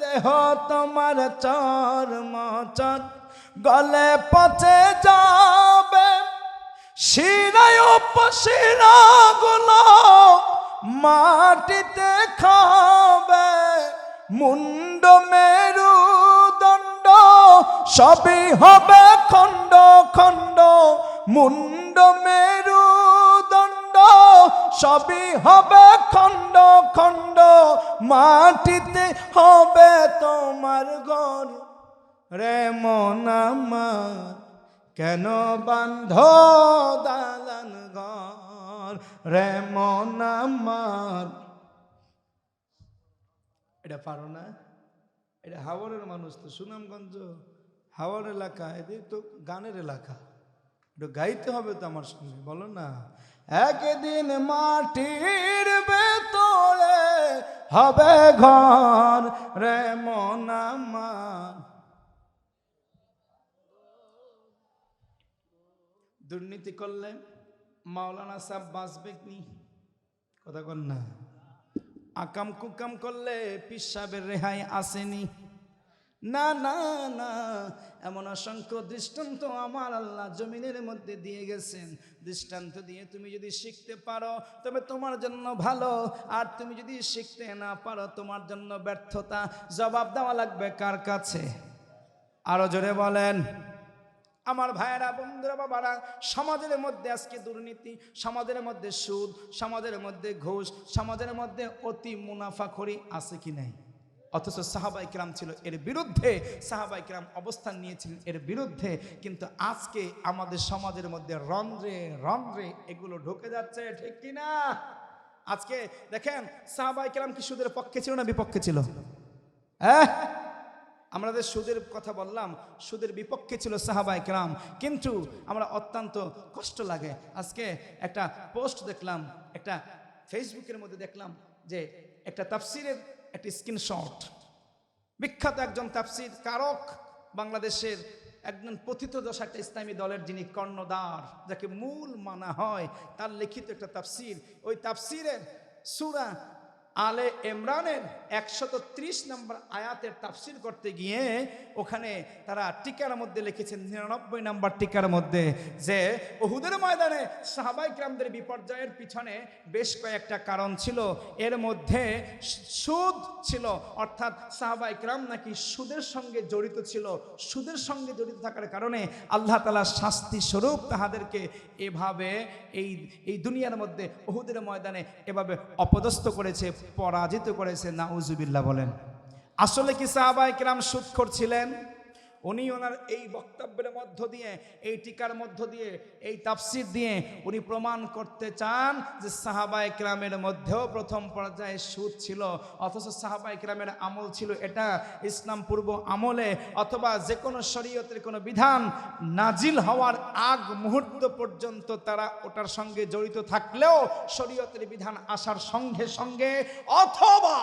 S1: দেহ তোমার চর্মচর গলে পচে যাবে, শিরায় উপশিরাগুলো মাটিতে খাবে। মুন্ড মেরুদণ্ড সবই হবে খণ্ড খণ্ড, মুন্ড মেরুদণ্ড সবই হবে খণ্ড খণ্ড, মাটিতে হবে তোমার ঘর। রে মন আমার কেন বান্ধ দালান ঘর, রে মন আমার। এটা পারো না? এটা হাওড়ের মানুষ তো, সুনামগঞ্জ হাওড় এলাকা, এদের তো গানের এলাকা, এটা গাইতে হবে তো আমার সঙ্গে, বলো না। একদিন মাটির ভেতরে হবে ঘর, রে মন আমার। দুর্নীতি করলে মাওলানা সাহেব বাঁচবে কি? কথা বল না। আকাম কুকাম করলে পীর সাহেবের রেহাই আসেনি? না না না, এমন অসংখ্য দৃষ্টান্ত আমার আল্লাহ জমিনের মধ্যে দিয়ে গেছেন। দৃষ্টান্ত দিয়ে তুমি যদি শিখতে পারো তবে তোমার জন্য ভালো, আর তুমি যদি শিখতে না পারো তোমার জন্য ব্যর্থতা। জবাব দেওয়া লাগবে কার কাছে? আরো জোরে বলেন। আমার ভাইয়েরা, বন্ধুরা, বাবারা, সমাজের মধ্যে আজকে দুর্নীতি, সমাজের মধ্যে সুদ, সমাজের মধ্যে ঘুষ, সমাজের মধ্যে অতি মুনাফাখোরি আছে কি নাই? অথচ সাহাবায়ে কেরাম ছিল এর বিরুদ্ধে, সাহাবায়ে কেরাম অবস্থান নিয়েছিলেন এর বিরুদ্ধে। কিন্তু আজকে আমাদের সমাজের মধ্যে রন্ধ্রে রন্ধ্রে এগুলো ঢুকে যাচ্ছে, ঠিক কি না? আজকে দেখেন, সাহাবায়ে কেরাম কি সুদের পক্ষে ছিল না বিপক্ষে ছিল? আমরা যে সুদের কথা বললাম, সুদের বিপক্ষে ছিল সাহাবায়ে কেরাম। কিন্তু আমরা অত্যন্ত কষ্ট লাগে, আজকে একটা পোস্ট দেখলাম, একটা ফেসবুকের মধ্যে দেখলাম যে একটা তাফসিরের একটা স্ক্রিনশট। বিখ্যাত একজন তাফসির কারক, বাংলাদেশের একজন পতিত দশা একটা ইসলামী দলের যিনি কর্ণধার, যাকে মূল মানা হয়, তার লিখিত একটা তাফসির। ওই তাফসিরের সূরা আলে ইমরানের 130 নম্বর আয়াতের তাফসির করতে গিয়ে ওখানে তারা টিকার মধ্যে লিখেছেন, 99 নম্বর টিকার মধ্যে, যে উহুদের ময়দানে সাহাবায়ে কেরামদের বিপর্যয়ের পিছনে বেশ কয়েকটা কারণ ছিল। এর মধ্যে সুদ ছিল, অর্থাৎ সাহাবায়ে কেরাম নাকি সুদের সঙ্গে জড়িত ছিল। সুদের সঙ্গে জড়িত থাকার কারণে আল্লাহ তাআলা শাস্তি স্বরূপ তাহাদেরকে এভাবে এই দুনিয়ার মধ্যে উহুদের ময়দানে এভাবে অপদস্থ করেছে, পরাজিত করেছে। নাউজুবিল্লাহ বলেন। আসলে কি সাহাবায়ে কেরাম সুদখোর ছিলেন? উনি ওনার এই বক্তব্যের মধ্য দিয়ে, এই টিকার মধ্য দিয়ে, এই তাফসির দিয়ে উনি প্রমাণ করতে চান যে সাহাবায়ে কেরামের মধ্যেও প্রথম পর্যায়ে সুদ ছিল। অথচ সাহাবায়ে কেরামের আমল ছিল এটা ইসলাম পূর্ব আমলে, অথবা যে কোনো শরীয়তের কোনো বিধান নাজিল হওয়ার আগ মুহূর্ত পর্যন্ত তারা ওটার সঙ্গে জড়িত থাকলেও শরীয়তের বিধান আসার সঙ্গে সঙ্গে, অথবা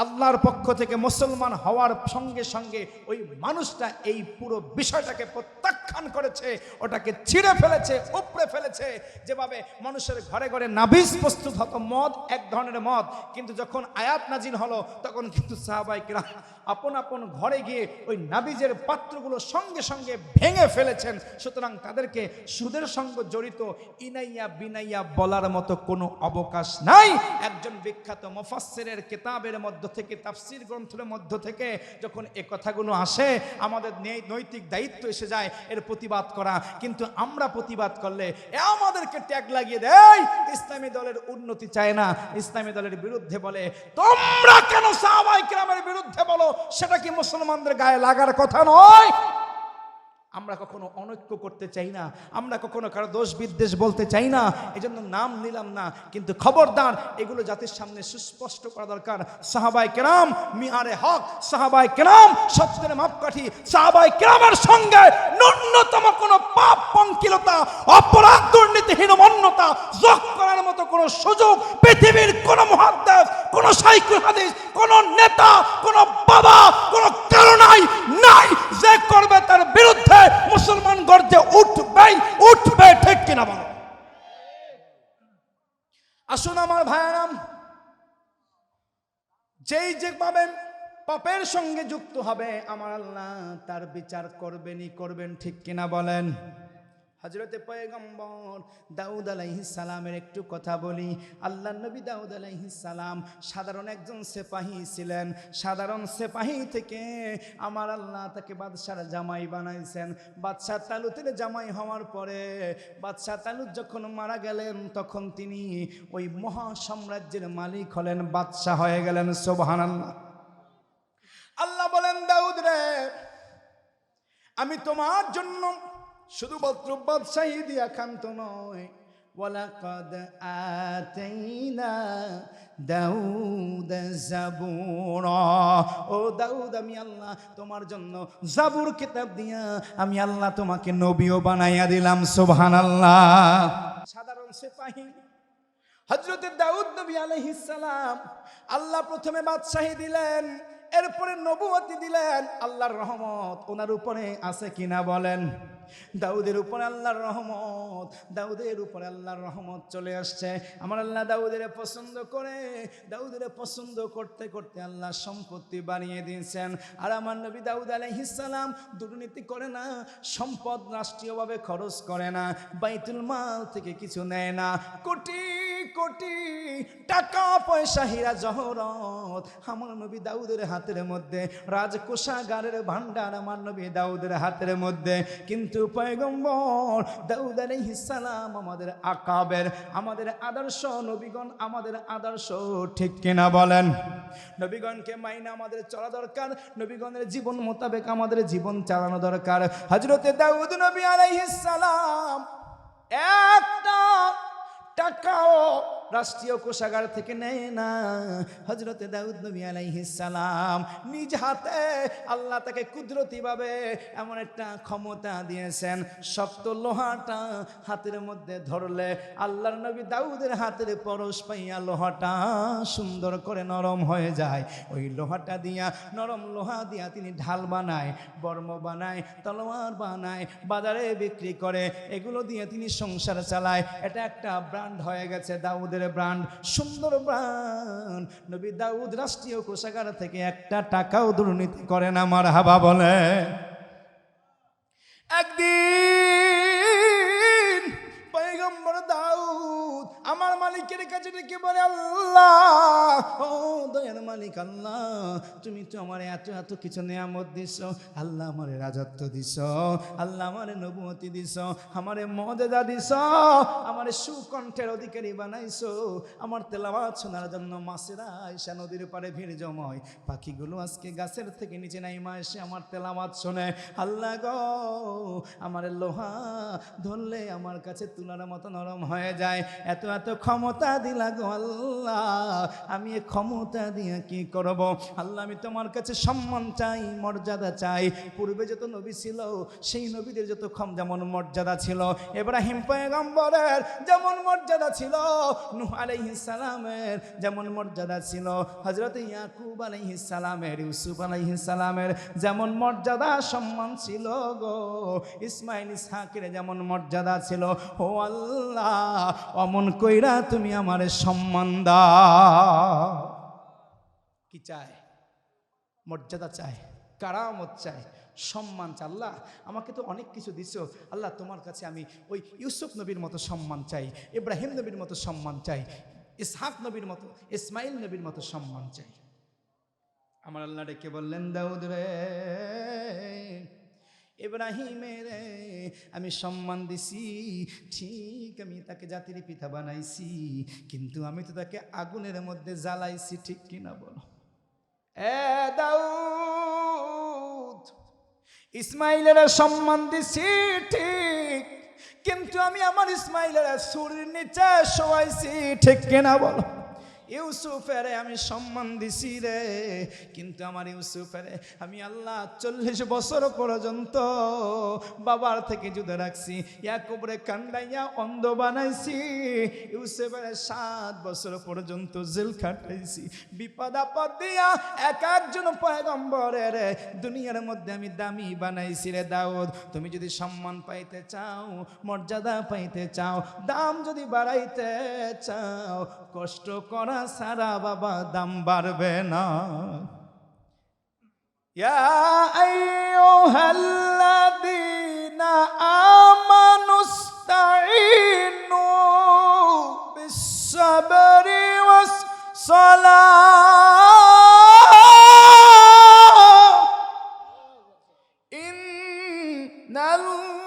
S1: আল্লাহর পক্ষ থেকে মুসলমান হওয়ার সঙ্গে সঙ্গে ওই মানুষটা এই পুরো বিষয়টাকে প্রত্যাখ্যান করেছে, ওটাকে ছিঁড়ে ফেলেছে, উপড়ে ফেলেছে। যেভাবে মানুষের ঘরে ঘরে নাবিজ প্রস্তুত হতো, মদ এক ধরনের মদ, কিন্তু যখন আয়াত নাজিল হলো তখন কিন্তু সাহাবায়ে কেরাম আপন আপন ঘরে গিয়ে ওই নাবিজের পাত্রগুলো সঙ্গে সঙ্গে ভেঙে ফেলেছেন। সুতরাং তাদেরকে সুদের সঙ্গে জড়িত ইনাইয়া বিনাইয়া বলার মতো কোনো অবকাশ নাই। একজন বিখ্যাত মুফাসসিরের কিতাবের মধ্যে থেকে, তাফসীর গ্রন্থের মধ্য থেকে যখন এই কথাগুলো আসে, আমাদের নৈতিক দায়িত্ব এসে যায় এর প্রতিবাদ করা। কিন্তু আমরা প্রতিবাদ করলে আমাদেরকে ট্যাগ লাগিয়ে দেয় ইসলামী দলের উন্নতি চায় না, ইসলামী দলের বিরুদ্ধে বলে। তোমরা কেন সাহাবায়ে কেরামের বিরুদ্ধে বলো? সেটা কি মুসলমানদের গায়ে লাগার কথা নয়? আমরা কখনো অনৈক্য করতে চাই না, আমরা কখনো কারো দোষ বিদ্বেষ বলতে চাই না, এজন্য নাম নিলাম না। কিন্তু খবরদার, এগুলো জাতির সামনে সুস্পষ্ট করা দরকার। সাহাবায়ে কেরাম মিয়ারে হক, সাহাবায়ে কেরাম সত্যের মাপকাঠি। সাহাবায়ে কেরামের সঙ্গে ন্যূনতম কোনো পাপ, পঙ্কিলতা, অপরাধ, দুর্নীতি, হীনমন্যতা যোগ করার মতো কোনো সুযোগ পৃথিবীর কোনো মুহাদ্দিস, কোনো শাইখুল হাদিস, কোনো নেতা, কোনো বাবা, কোনো কারণাই নাই। যে করবে তার বিরুদ্ধে মুসলমান গর্জে উঠবে, ঠিক কিনা বলো? আসুন আমার ভাইয়ারাম, যেভাবে পাপের সঙ্গে যুক্ত হবে আমার আল্লাহ তার বিচার করবেন, ঠিক কিনা বলেন? হযরতে পয়গম্বর দাউদ আলাইহিস সালামের একটু কথা বলি। আল্লাহর নবী দাউদ আলাইহিস সালাম সাধারণ একজন সিপাহী ছিলেন। সাধারণ সিপাহী থেকে আমার আল্লাহ তাকে বাদশার জামাই বানাইছেন। বাদশা তালুতের জামাই হওয়ার পরে বাদশা তালুত যখন মারা গেলেন তখন তিনি ওই মহা সাম্রাজ্যের মালিক হলেন, বাদশা হয়ে গেলেন। সুবহানাল্লাহ। আল্লাহ বলেন, দাউদ রে, আমি তোমার জন্য শুধুমাত্র বাদশাহী দিয়া ক্ষান্ত নয়, ওয়ালাকাদ আতাইনা দাউদ জাবুরা, ও দাউদ আমি আল্লাহ তোমার জন্য জাবুর কিতাব দিয়া আমি আল্লাহ তোমাকে নবীও বানাইয়া দিলাম। সুবহানাল্লাহ। সাধারণ সিপাহী হযরতে দাউদ নবী আলাইহিস সালাম আল্লাহ প্রথমে বাদশাহী দিলেন, এরপরে নবুয়তি দিলেন। আল্লাহর রহমত ওনার উপরে আছে কিনা বলেন? দাউদের উপরে আল্লাহর রহমত, দাউদের উপরে আল্লাহর রহমত চলে আসছে। আমার আল্লাহ দাউদের পছন্দ করে, দাউদের পছন্দ করতে করতে আল্লাহ সম্পত্তি বানিয়ে দিয়েছেন। আর আমার নবী দাউদ আলাইহিস সালাম দুর্নীতি করে না, সম্পদ রাষ্ট্রীয়ভাবে খরচ করে না, বাইতুল মাল থেকে কিছু নেয় না। কোটি কোটি টাকা পয়সা হীরা জহরত আমার নবী দাউদের হাতের মধ্যে, রাজকোষাগারের ভান্ডার আমার নবী দাউদের হাতের মধ্যে। কিন্তু পয়গম্বর দাউদ আলাইহিস সালাম আমাদের আকাবের, আমাদের আদর্শ নবীগণ, আমাদের আদর্শ, ঠিক কিনা বলেন? নবীগণকে মাইনা আমাদের চলা দরকার, নবীগণের জীবন মোতাবেক আমাদের জীবন চালানো দরকার। হযরতে দাউদ নবী আলাইহিস সালাম একটা টাকাও রাষ্ট্রীয় কোষাগার থেকে নেয় না। হযরতে দাউদ নবী আলাইহিস সালাম নিজ হাতে আল্লাহ তাকে কুদরতিভাবে এমন একটা ক্ষমতা দিয়েছেন, শক্ত লোহাটা হাতের মধ্যে ধরলে আল্লাহর নবী দাউদের হাতের পরশ পাইয়া লোহাটা সুন্দর করে নরম হয়ে যায়। ওই লোহাটা দিয়া, নরম লোহা দিয়া তিনি ঢাল বানায়, বর্ম বানায়, তলোয়ার বানায়, বাজারে বিক্রি করে। এগুলো দিয়ে তিনি সংসার চালায়। এটা একটা ব্র্যান্ড হয়ে গেছে, দাউদের ব্র্যান্ড, সুন্দর ব্র্যান্ড। নবী দাউদ রাষ্ট্রীয় কোষাগার থেকে একটা টাকাও দুর্নীতি করে না। মারহাবা বলে। একদিন পয়গম্বর দাউদ আমার মালিকের কাছে ডেকে বলে, আল্লাহ, ও দয়ার মালিক আল্লাহ, তুমি তো আমার এত এত কিছু নিয়ামত দিছ, আল্লাহ আমারে রাজত্ব দিছ, আল্লাহ আমারে নবুয়তি দিছ, আমারে মর্যাদা দিছ, আমারে সুকণ্ঠের অধিকারী বানাইছো, আমার তেলাওয়াত শোনার জন্য মাছেরা আয়েশা নদীর পাড়ে ভিড় জমায়, পাখিগুলো আজকে গাছের থেকে নিচে নাইমা এসে আমার তেলাওয়াত শোনে। আল্লাহ গো, আমার লোহা ধরলে আমার কাছে তুলার মতো নরম হয়ে যায়, এত এত ক্ষমতা দিলা গো আল্লাহ, আমি এই ক্ষমতা দিয়ে কি করব? আল্লাহ আমি তোমার কাছে সম্মান চাই, মর্যাদা চাই। পূর্বে যত নবী ছিল সেই নবীদের যত যেমন মর্যাদা ছিল, ইব্রাহিম পয়গম্বরের যেমন মর্যাদা ছিল, নূহ আলাইহিস সালামের যেমন মর্যাদা ছিল, হযরত ইয়াকুব আলাইহিস সালামের, ইউসুফ আলাইহিস সালামের যেমন মর্যাদা সম্মান ছিল গো, ইসমাইল ইসহাকের যেমন মর্যাদা ছিল, ও আল্লাহ অমন কইরা তুমি আমারে সম্মান দাও। কি চায়? মর্যাদা চায়, কারামত চায়, সম্মান চায়। আল্লাহ আমাকে তো অনেক কিছু দিছো, আল্লাহ তোমার কাছে আমি ওই ইউসুফ নবীর মতো সম্মান চাই, ইব্রাহিম নবীর মতো সম্মান চাই, ইসহাক নবীর মতো, ইসমাইল নবীর মতো সম্মান চাই। আমার আল্লাহ ডেকে বললেন, দাউদ রে, ইব্রাহিমের আমি সম্মান দিছি ঠিক, আমি তাকে জাতির পিতা বানাইছি, কিন্তু আমি তো তাকে আগুনের মধ্যে জ্বালাইছি, ঠিক কিনা বলো? এ দাউদ, ইসমাইলের সম্মান দিছি ঠিক, কিন্তু আমি আমার ইসমাইলের ছুরির নিচে শোয়াইছি, ঠিক কিনা বলো? ইউসুফের আমি সম্মান দিছি রে, কিন্তু আমার ইউসুফের আমি আল্লাহ 40 বছর পর্যন্ত বাবার থেকে জুদা রাখছি, ইয়াকুবরে কান্দাইয়া অন্ধ বানাইছি, ইউসুফের 7 বছর পর্যন্ত জেল খাটাইছি, বিপদ আপদ দিয়া এক একজন পয়গম্বরের দুনিয়ার মধ্যে আমি দামি বানাইছি রে দাউদ। তুমি যদি সম্মান পাইতে চাও, মর্যাদা পাইতে চাও, দাম যদি বাড়াইতে চাও, কষ্ট করা সারা বাবা দাম বাড়বে না। ইয়া আইয়ুহাল্লাযীনা আমানুস الصبر والصلاة إن الله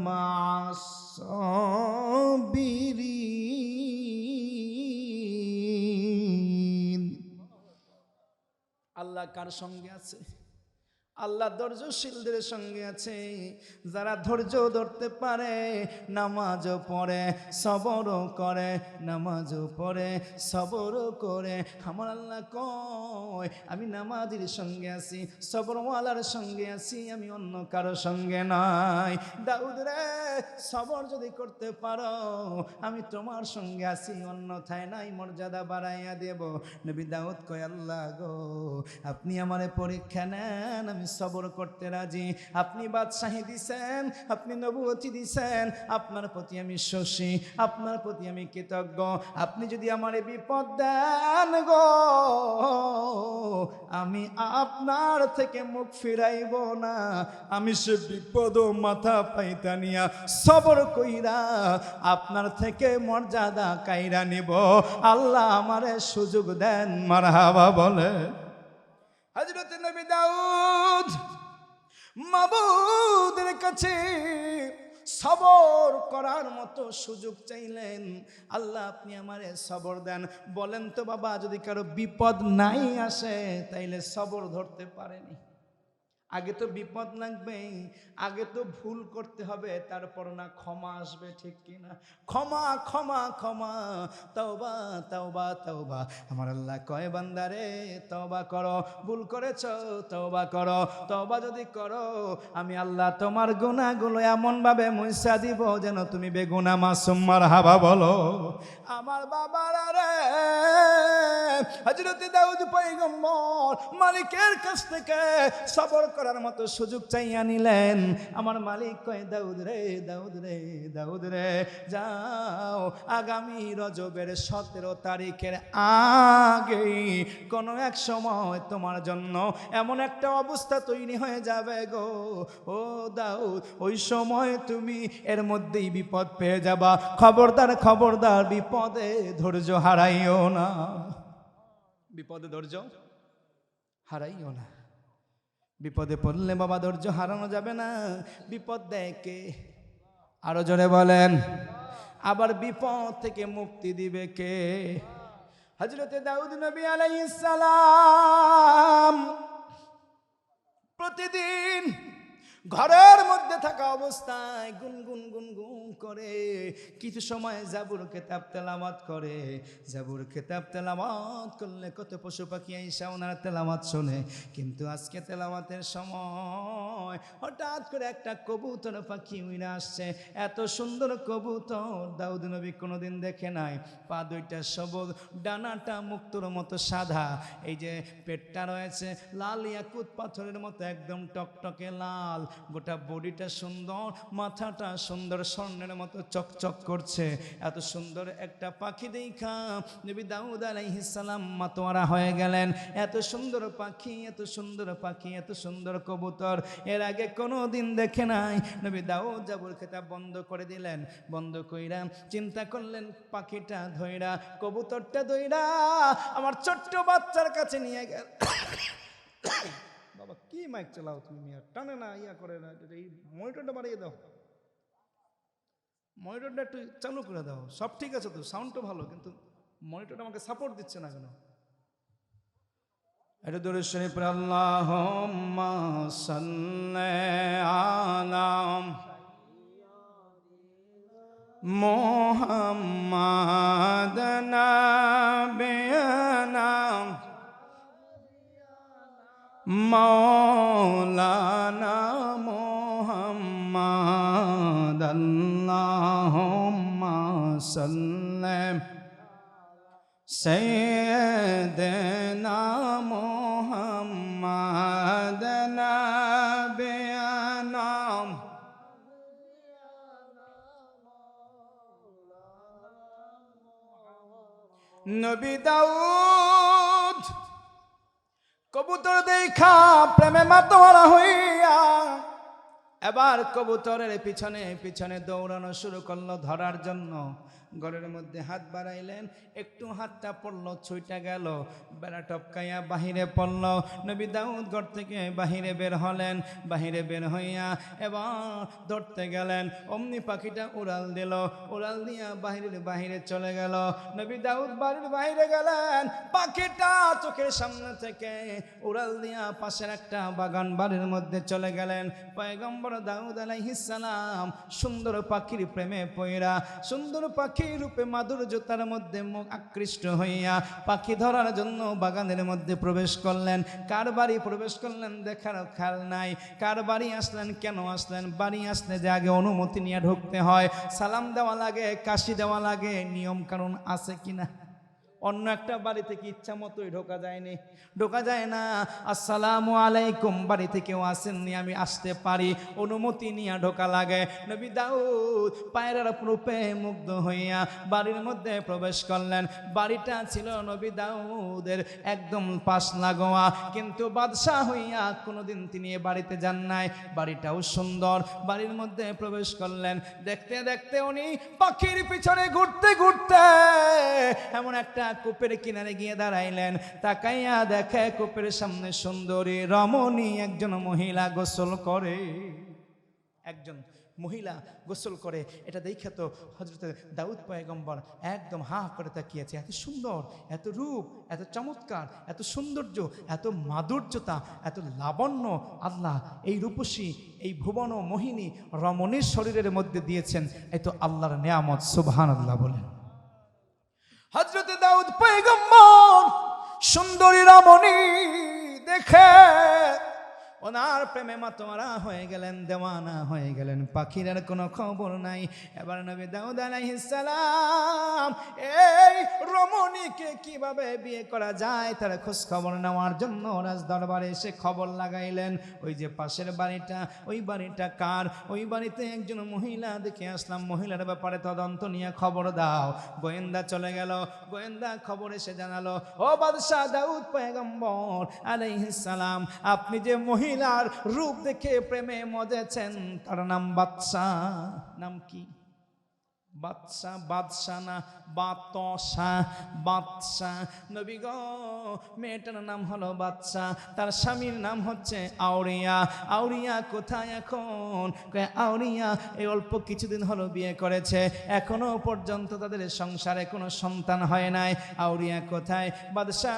S1: مع الصابرين আল্লাহ কার সঙ্গে আছে? আল্লাহ ধৈর্যশীলদের সঙ্গে আছে। যারা ধৈর্য ধরতে পারে, নামাজও পড়ে, সবরও করে, নামাজও পড়ে, সবরও করে। আমার আল্লাহ কয় আমি নামাজের সঙ্গে আছি, সবরওয়ালার সঙ্গে আছি, আমি অন্য কারো সঙ্গে নাই। দাউদ রে, সবর যদি করতে পারো আমি তোমার সঙ্গে আছি, অন্যথায় নাই, মর্যাদা বাড়াইয়া দেব। নবী দাউদ কয় আল্লাহ গো, আপনি আমারে পরীক্ষা নেন, আমি সবর করতে রাজি। আপনি বাদশাহী দিছেন, আপনি নবুয়তি দিছেন, আপনার প্রতি আমি খুশি, আপনার প্রতি আমি কৃতজ্ঞ। আপনি যদি আমারে বিপদ দেন গো, আমি আপনার থেকে মুখ ফিরাইব না। আমি সে বিপদ মাথা পাইতা নিয়া সবর কইরা আপনার থেকে মর্যাদা কাইরা নিব। আল্লাহ আমারে সুযোগ দেন, মারহাবা বলে। হযরত নবী দাউদ মাবুদের কাছে সবর করার মতো সুযোগ চাইলেন। আল্লাহ আপনি আমারে সবর দেন। বলেন তো বাবা, যদি কারো বিপদ নাই আসে তাইলে সবর ধরতে পারেনি? আগে তো বিপদ লাগবে, আগে তো ভুল করতে হবে, তারপর না ক্ষমা আসবে, ঠিক কিনা? ক্ষমা ক্ষমা ক্ষমা, তওবা তওবা তওবা। আমার আল্লাহ কয় বান্দারে তওবা করো, ভুল করেছ তওবা করো। তওবা যদি করো আমি আল্লাহ তোমার গুনাহগুলো এমন ভাবে মুছা দিব যেন তুমি বেগুনাহ মাসুম। মারহাবা বলো। আমার বাবারা রে, হযরত দাউদ পয়গম্বর মালিকের কাছ থেকে সবর করার মতো সুযোগ চাইয়া নিলেন। আমার মালিক কয় দাউদ রে, দাউদ রে, দাউদ রে, যাও আগামী রজবের 17 তারিখের আগে কোনো এক সময় তোমার জন্য এমন একটা অবস্থা তৈরি হয়ে যাবে গো ও দাউদ, ওই সময় তুমি এর মধ্যেই বিপদ পেয়ে যাবা। খবরদার খবরদার, বিপদে ধৈর্য হারাইও না, বিপদে ধৈর্য হারাইও না। বিপদে পড়লে বাবা ধৈর্য হারানো যাবে না। বিপদ দেয় কে? আরো জোরে বলেন। আবার বিপদ থেকে মুক্তি দিবে কে? হযরতে দাউদ নবী আলাইহিস সালাম প্রতিদিন ঘরের মধ্যে থাকা অবস্থায় গুনগুন গুনগুন করে কিছু সময় জাবুর কিতাব তেলাওয়াত করে। জাবুর কিতাব তেলাওয়াত করলে কত পশু পাখি আইসা ওনার তেলাওয়াত শোনে। কিন্তু আজকে তেলাওয়াতের সময় হঠাৎ করে একটা কবুতর পাখি উইরা আসছে। এত সুন্দর কবুতর দাউদ নবী কোনোদিন দেখে নাই। পা দুইটা সবুজ, ডানাটা মুক্তোর মতো সাদা, এই যে পেটটা রয়েছে লাল ইয়াকুত পাথরের মতো একদম টকটকে লাল, গোটা বডিটা সুন্দর, মাথাটা সুন্দর স্বর্ণের মতো চকচক করছে। এত সুন্দর একটা পাখি দেখা নবী দাউদ আলাইহিস সালাম মাতোয়ারা হয়ে গেলেন। এত সুন্দর পাখি, এত সুন্দর পাখি, এত সুন্দর কবুতর এর আগে কোনো দিন দেখে নাই। নবী দাউদ জাবুর কিতাব বন্ধ করে দিলেন। বন্ধ কইরা চিন্তা করলেন, পাখিটা ধইরা, কবুতরটা ধইরা আমার ছোট্ট বাচ্চার কাছে নিয়ে গেল। বাবা কি মাইক চালাও তুমি, মিয়া টানে না, ইয়া করে না, এই মনিটরটা বাড়িয়ে দাও, মনিটরটা একটু চালু করে দাও। সব ঠিক আছে তো, সাউন্ডটা ভালো, কিন্তু মনিটরটা আমাকে সাপোর্ট দিচ্ছে না কেন? এটা দরুদ শরীফ আল্লাহুম্মা সাল্লি আলা মুহাম্মাদ নাবিয়ানা মাওলানা মুহাম্মাদ আল্লাহুম্মা সাল্লি সাইয়্যিদানা মুহাম্মাদ নাবিয়ানা নবী দাউদ কবুতর দেখা প্রেমে মাতোয়ারা হইয়া এবার কবুতরের পিছনে পিছনে দৌড়ানো শুরু করলো ধরার জন্য। ঘরের মধ্যে হাত বাড়াইলেন, একটু হাতটা পড়লো, ছুঁইটা গেল, বেড়া টপকাইয়া বাহিরে পড়লো। নবী দাউদ ঘর থেকে বাহিরে বের হলেন। বাহিরে বের হইয়া এবার ধরতে গেলেন, অমনি পাখিটা উড়াল দিল, উড়াল দিয়া বাহিরে চলে গেল। নবী দাউদ বাড়ির বাহিরে গেলেন, পাখিটা চোখের সামনে থেকে উড়াল দিয়া পাশের একটা বাগান বাড়ির মধ্যে চলে গেলেন। পয়গম্বর দাউদ আলাইহিস সালাম সুন্দর পাখির প্রেমে পয়রা, সুন্দর পাখি রূপে মাধুর্যতার মধ্যে মুখ আকৃষ্ট হইয়া পাখি ধরার জন্য বাগানের মধ্যে প্রবেশ করলেন। কার বাড়ি প্রবেশ করলেন দেখার খেয়াল নাই। কার বাড়ি আসলেন, কেন আসলেন? বাড়ি আসলে যে আগে অনুমতি নিয়ে ঢুকতে হয়, সালাম দেওয়া লাগে, কাশি দেওয়া লাগে, নিয়ম কানুন আছে কিনা? অন্য একটা বাড়িতে কি ইচ্ছা মতোই ঢোকা যায়নি, ঢোকা যায় না। আসসালামু আলাইকুম, বাড়িতে কেউ আসেননি, আমি আসতে পারি, অনুমতি নিয়ে ঢোকা লাগে। নবী দাউদ পায়ের রূপে মুগ্ধ হইয়া বাড়ির মধ্যে প্রবেশ করলেন। বাড়িটা ছিল নবী দাউদের একদম পাশ লাগোয়া, কিন্তু বাদশাহ হইয়া কোনোদিন তিনি এ বাড়িতে যান নাই। বাড়িটাও সুন্দর। বাড়ির মধ্যে প্রবেশ করলেন, দেখতে দেখতে উনি পাখির পিছনে ঘুরতে ঘুরতে এমন একটা কূপের কিনারে গিয়ে দাঁড়াইলেন। তাকাইয়া দেখে কূপের সামনে সুন্দরী রমণী একজন মহিলা গোসল করে। একজন মহিলা গোসল করে। এটা দেখে তো হযরত দাউদ পয়গম্বর একদম হা করে তাকিয়েছে। এত সুন্দর, এত রূপ, এত চমৎকার, এত সৌন্দর্য, এত মাধুর্যতা, এত লাবণ্য আল্লাহ এই রূপসী, এই ভুবন মোহিনী রমণীর শরীরের মধ্যে দিয়েছেন। এই তো আল্লাহর নেয়ামত, সুবহানাল্লাহ বলেন। হযরত দাউদ পয়গম্বর সুন্দরী রমণী দেখে ওনার প্রেমে মাতোয়ারা হয়ে গেলেন, দেওয়ানা হয়ে গেলেন। পাখির আর কোনো খবর নাই। এবার নবী দাউদ আলাইহিস সালাম এই রমণীকে কিভাবে বিয়ে করা যায় তার খোঁজ খবর নেওয়ার জন্য রাজ দরবারে এসে খবর লাগাইলেন। ওই যে পাশের বাড়িটা, ওই বাড়িটা কার? ওই বাড়িতে একজন মহিলা দেখে আসলাম, মহিলার ব্যাপারে তদন্ত নিয়ে খবর দাও। গোয়েন্দা চলে গেল, গোয়েন্দা খবর এসে জানালো, ও বাদশাহ দাউদ পয়গম্বর আলাইহিস সালাম, আপনি যে মহিলার রূপ দেখে প্রেমে মজেছেন তার নাম বাদশা। নাম কি? বাদশা, বাদশা না বাদশা, বাদশা। নবী গো, মেয়েটার নাম হলো বাদশা, তার স্বামীর নাম হচ্ছে আউরিয়া। আউরিয়া কোথায় এখন? আউরিয়া এই অল্প কিছুদিন হলো বিয়ে করেছে, এখনো পর্যন্ত তাদের সংসারে কোনো সন্তান হয় নাই। আউরিয়া কোথায়? বাদশা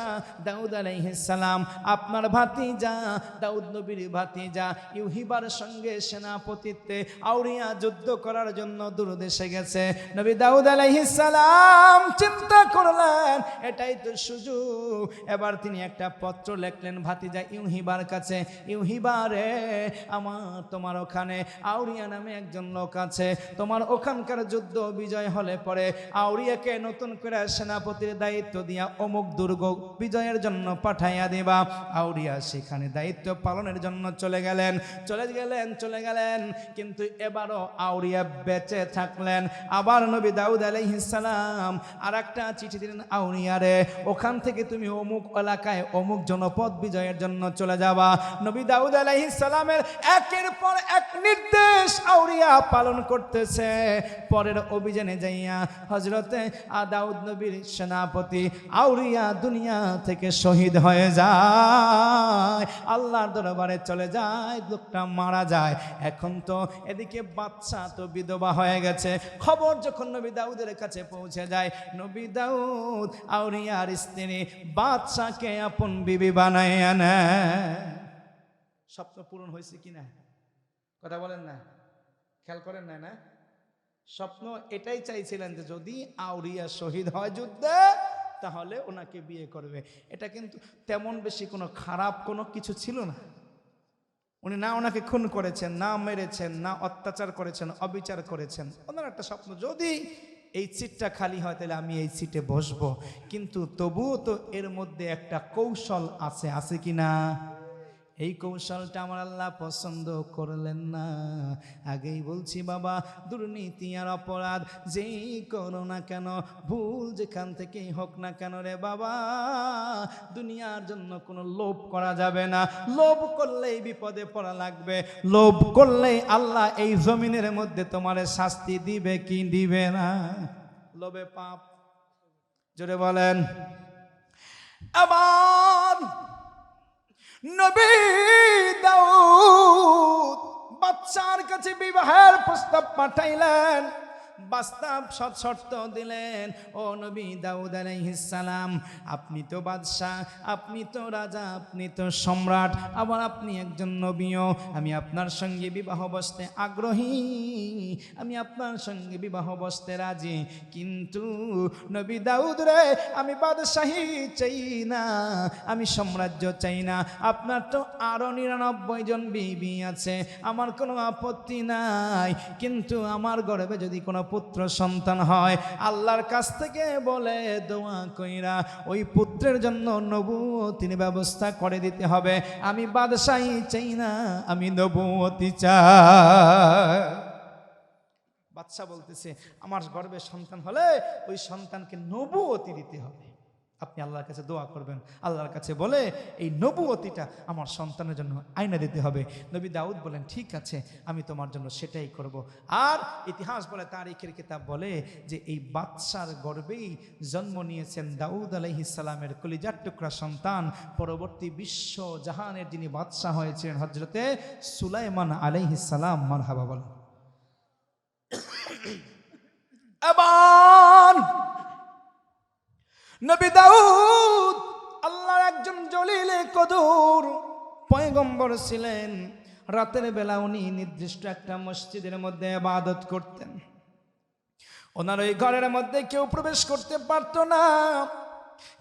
S1: দাউদ আলাইহিস সালাম আপনার ভাতিজা, দাউদ নবীর ভাতিজা ইউহিবার সঙ্গে সেনাপতিত্বে আউরিয়া যুদ্ধ করার জন্য দূরদেশে গেছে। নবী দাউদ আলাইহিস সালাম চিন্তা করলেন এটাই তো সুযোগ। এবার তিনি একটা পত্র লিখলেন ভাতিজা ইউহিবার কাছে, ইউহিবা রে, তোমার ওখানে আউরিয়া নামে একজন লোক আছে, তোমার ওখানকার যুদ্ধ বিজয় হলে পরে আউরিয়াকে নতুন করে সেনাপতির দায়িত্ব দিয়া অমুক দুর্গ বিজয়ের জন্য পাঠাইয়া দেবা। আউরিয়া সেখানে দায়িত্ব পালনের জন্য চলে গেলেন। কিন্তু এবারও আউরিয়া বেঁচে থাকলেন। আবার নবী দাউদ আলাইহিস সালাম আরেকটা চিঠি দিলেন আউরিয়ারে, ওখান থেকে তুমি অমুক এলাকায় অমুক জনপদ বিজয়ের জন্য চলে যাবা। নবী দাউদ আলাইহিস সালামের একের পর এক নির্দেশ আউরিয়া পালন করতেছে। পরের অভিযানে যাইয়া হযরতে দাউদ নবীর সেনাপতি আউরিয়া দুনিয়া থেকে শহীদ হয়ে যায়, আল্লাহর দরবারে চলে যায়, লোকটা মারা যায়। এখন তো এদিকে বাদশা তো বিধবা হয়ে গেছে। খবর যখন নবী দাউদের কাছে পৌঁছে যায়, নবী দাউদ আউরিয়ার স্ত্রী বাদশাকে আপন বিবি বানাইয়া নেয়। স্বপ্ন পূরণ হয়েছে কিনা কথা বলেন না, খেয়াল করেন না? না, স্বপ্ন এটাই চাইছিলেন যে যদি আউরিয়া শহীদ হয় যুদ্ধে তাহলে ওনাকে বিয়ে করবে। এটা কিন্তু তেমন বেশি কোনো খারাপ কোনো কিছু ছিল না। উনি না ওনাকে খুন করেছেন, না মেরেছেন, না অত্যাচার করেছেন, অবিচার করেছেন। ওনার একটা স্বপ্ন, যদি এই সিটটা খালি হয় তাহলে আমি এই সিটে বসবো। কিন্তু তবুও তো এর মধ্যে একটা কৌশল আছে কি না? এই কৌশলটা আমার আল্লাহ পছন্দ করলেন না। আগেই বলছি বাবা, দুর্নীতি আর অপরাধ যেই করো না কেন, ভুল যেখান থেকেই হোক না কেন রে বাবা, দুনিয়ার জন্য কোনো লোভ করা যাবে না। লোভ করলেই বিপদে পড়া লাগবে, লোভ করলেই আল্লাহ এই জমিনের মধ্যে তোমার শাস্তি দিবে কি দিবে না? লোভে পাপ, জোরে বলেন। আবার নবী দাউদ বাদশার কাছে বিবাহের প্রস্তাব পাঠাইলেন, বাস্তব শর্ত দিলেন। ও নবী দাউদ আলাইহিস সালাম, আপনি তো বাদশাহ, আপনি তো রাজা, আপনি তো সম্রাট, আবার আপনি একজন নবীও। আমি আপনার সঙ্গে বিবাহ বসতে আগ্রহী, আমি আপনার সঙ্গে বিবাহ বসতে রাজি। কিন্তু নবী দাউদ রে, আমি বাদশাহী চাই না, আমি সাম্রাজ্য চাই না। আপনার তো আরো 99 জন বিবি আছে, আমার কোনো আপত্তি নাই, কিন্তু আমার গর্ভে যদি কোনো পুত্র সন্তান হয়, আল্লাহর কাছ থেকে বলে দোয়া কইরা ওই পুত্রের জন্য নবুয়তির ব্যবস্থা করে দিতে হবে। আমি বাদশাহী চাই না, আমি নবুয়তি চাই। বাদশা বলতেছে, আমার গর্ভে সন্তান হলে ওই সন্তানকে নবুয়তি দিতে হবে। আপনি আল্লাহর কাছে দোয়া করবেন, আল্লাহর কাছে বলে এই নবুয়তিটা আমার সন্তানের জন্য আইনা দিতে হবে। নবী দাউদ বলেন, ঠিক আছে, আমি তোমার জন্য সেটাই করব। আর ইতিহাস বলে, তারিখের কিতাব বলে যে এই বাদশার গর্ভেই জন্ম নিয়েছেন দাউদ আলাইহিস সালামের কলিজার টুকরা সন্তান, পরবর্তী বিশ্ব জাহানের যিনি বাদশা হয়েছেন হযরতে সুলাইমান আলাইহিস সালাম। মারহাবা বলেন। এবার নবী দাউদ আল্লাহর একজন জলিলে কদর পয়গম্বর ছিলেন। রাতের বেলা উনি নির্দিষ্ট একটা মসজিদের মধ্যে ইবাদত করতেন। ওনার ওই ঘরের মধ্যে কেউ প্রবেশ করতে পারতো না,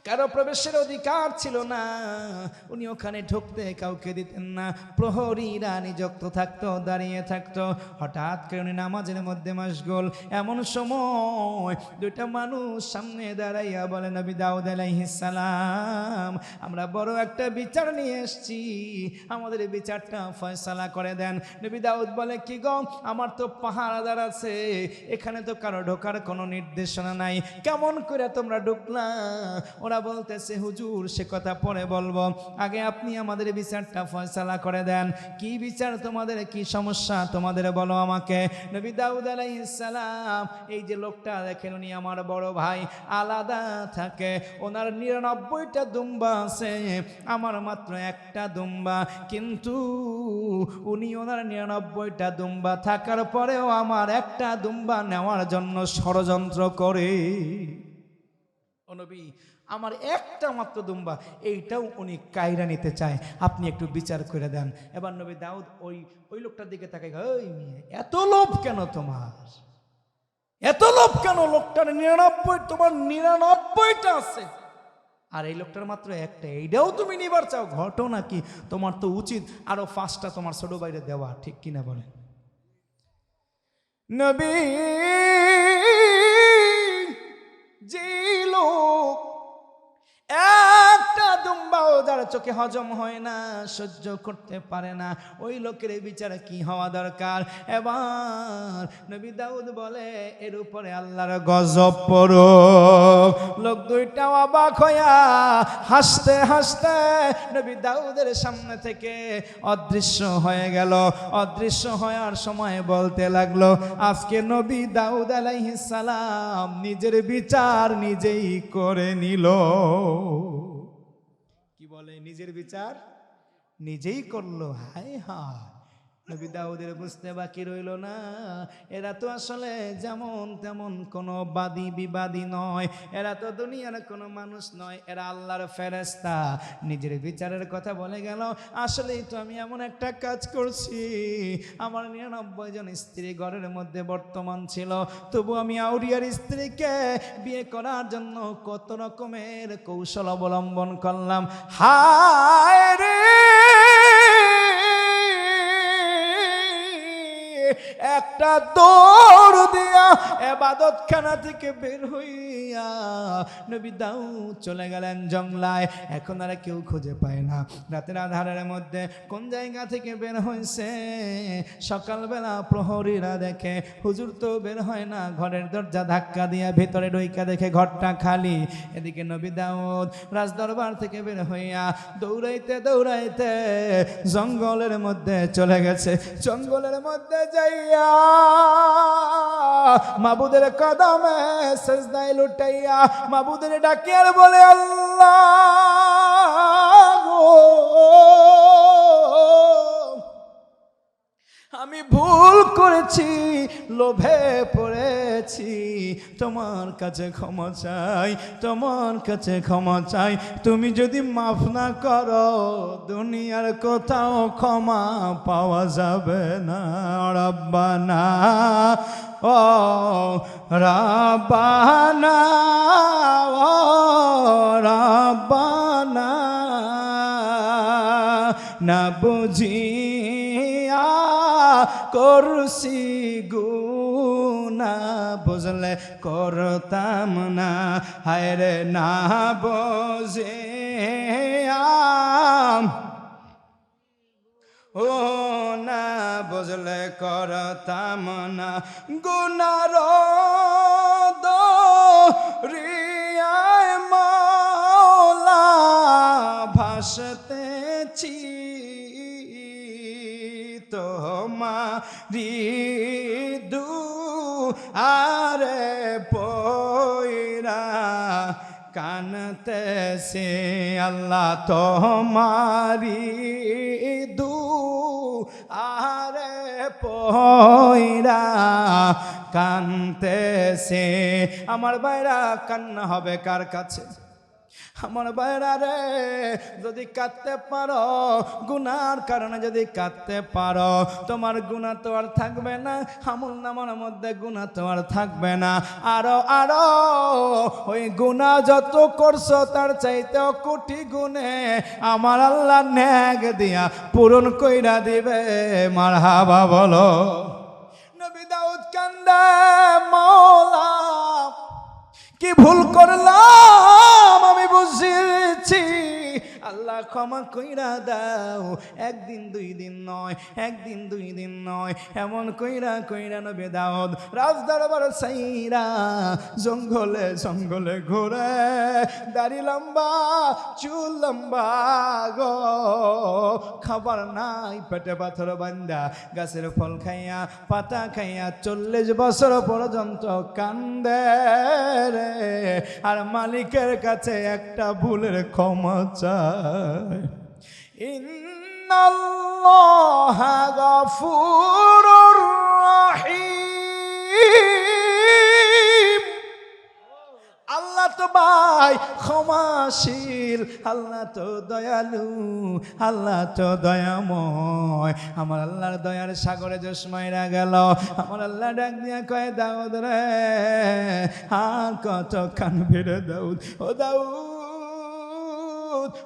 S1: কারো প্রবেশের অধিকার ছিল না, উনি ওখানে ঢুকতে কাউকে দিতেন না, প্রহরীরা নিযুক্ত থাকতো, দাঁড়িয়ে থাকতো। হঠাৎ করে উনি নামাজের মধ্যে মশগুল, এমন সময় দুইটা মানুষ সামনে দাঁড়াইয়া বলে, নবী দাউদ আলাইহিস সালাম, আমরা বড় একটা বিচার নিয়ে এসেছি, আমাদের বিচারটা ফয়সালা করে দেন। নবী দাউদ বলে, কি গো, আমার তো পাহারাদার আছে, এখানে তো কারো ঢোকার কোনো নির্দেশনা নাই, কেমন করে তোমরা ঢুকলা? ওরা বলতেছে, হুজুর সে কথা পরে বলবো, আগে আপনি আমাদের বিচারটা ফয়সালা করে দেন। কি বিচার তোমাদের, কি সমস্যা তোমাদের বলো আমাকে। নবী দাউদ আলাইহিস সালাম, এই যে লোকটা দেখেন, উনি আমার বড় ভাই, আলাদা থাকে, ওনার 99টা দুম্বা আছে, আমার মাত্র একটা দুম্বা, কিন্তু উনি ওনার 99টা দুম্বা থাকার পরেও আমার একটা দুম্বা নেওয়ার জন্য ষড়যন্ত্র করে। ও নবী, আমার একটা মাত্র দুম্বা, এইটাও উনি কায়রা নিতে চায়, আপনি একটু বিচার করে দেন। এবার নবী দাউদ ওই লোকটার দিকে তাকাই, ওই মেয়ে, এত লোভ কেন তোমার, এত লোভ কেন? লোকটার 99, তোমার 99টা আছে, আর এই লোকটার মাত্র একটা, এইটাও তুমি নিবার চাও? ঘটনা কি? তোমার তো উচিত আরো 5টা তোমার ছোট বাইরে দেওয়া, ঠিক কিনা বলেন? নবী যে লোক একটা দুম্বাও যার চোখে হজম হয় না, সহ্য করতে পারে না, ওই লোকের বিচারে কি হওয়া দরকার? এবার নবী দাউদ বলে, এর উপরে আল্লাহর গজব পড়ো। লোক দুইটা অবাক হইয়া হাসতে হাসতে নবী দাউদের সামনে থেকে অদৃশ্য হয়ে গেল। অদৃশ্য হওয়ার সময় বলতে লাগলো, আজকে নবী দাউদ আলাইহিস সালাম নিজের বিচার নিজেই করে নিল। কি বলে? নিজের বিচার নিজেই করলো। হায় হায়, নবী দাউদের বুঝতে বাকি রইল না, এরা তো আসলে যেমন তেমন কোনো বাদী বিবাদী নয়, এরা তো দুনিয়ার কোনো মানুষ নয়, এরা আল্লাহর ফেরেশতা। নিজের বিচারের কথা বলে গেল, আসলেই তো আমি এমন একটা কাজ করছি, আমার 99 জন স্ত্রী ঘরের মধ্যে বর্তমান ছিল, তবু আমি আউরিয়ার স্ত্রীকে বিয়ে করার জন্য কত রকমের কৌশল অবলম্বন করলাম। হায় রে, একটা দৌড় দিয়া ইবাদতখানা থেকে বের হইয়া নবী দাউদ চলে গেলেন জঙ্গলায়। এখন আর কেউ খুঁজে পায় না। রাতের আধারের মধ্যে কোন জায়গা থেকে বের হয়েছে। সকালবেলা প্রহরীরা দেখে হুজুর তো বের হয় না, ঘরের দরজা ধাক্কা দিয়া ভেতরে ঢুইকা দেখে ঘরটা খালি। এদিকে নবী দাউদ রাজদরবার থেকে বের হইয়া দৌড়াইতে দৌড়াইতে জঙ্গলের মধ্যে চলে গেছে। জঙ্গলের মধ্যে যাইয়া মাবুদের কদমে সিজদায় লুটাইয়া মাবুদের ডাকে আর বলে, আল্লাহ আমি ভুল করেছি, লোভে পড়েছি, তোমার কাছে ক্ষমা চাই, তোমার কাছে ক্ষমা চাই। তুমি যদি মাফ না করো দুনিয়ার কোথাও ক্ষমা পাওয়া যাবে না। রব্বানা ও রব্বানা ও রব্বানা না বুঝিয়া করছি গুনাহ, বুঝলে করতাম না, হায় রে না বুঝিয়া ও না বুঝলে করতাম না। গুনার দরিয়ায় মাওলা ভাসতেছি, তোমারি দুআরে পয়রা কানতেছে আল্লাহ, তোমারি দুআরে পয়রা কানতেছে। আমার ভাইরা, কান্না হবে কার কাছে? আমার ভাইরা রে, যদি কাঁদতে পারো গুনার কারণে, যদি কাঁদতে পারো তোমার গুনাহ তো আর থাকবে না, আমলনামার মধ্যে গুনাহ তো আর থাকবে না। আরো আরো ওই গুনাহ যত করছো তার চাইতেও কোটি গুণে আমার আল্লাহ নেক দিয়া পূরণ কইরা দিবে। মারহাবা বলো। নবী দাউদ কান্দে, মাওলা কি ভুল করলাম আমি বুঝেছি, আল্লাহ ক্ষমা কইরা দাও। একদিন দুই দিন নয়, একদিন দুই দিন নয়, এমন কইরা কইরা নবী দাউদ রাজদরবার সাইরা জঙ্গলে জঙ্গলে ঘুরে, দাড়ি লম্বা চুল লম্বা গো, খাবার নাই পেটে পাথর বান্দা, গাছের ফল খাইয়া পাতা খাইয়া 40 বছর পর্যন্ত কান্দে রে। আর মালিকের কাছে একটা ভুলের ক্ষমা চায়। ইন্নাল্লাহা গফুরুর রহিম। আল্লাহ তো ভাই ক্ষমাশীল, আল্লাহ তো দয়ালু, আল্লাহ তো দয়াময়। আমার আল্লাহর দয়ার সাগরে জসময়রা গেল। আমার আল্লাহ ডাক দিয়া কয়, দাউদ রে আর কত কানবি রে দাউদ, ও দাউদ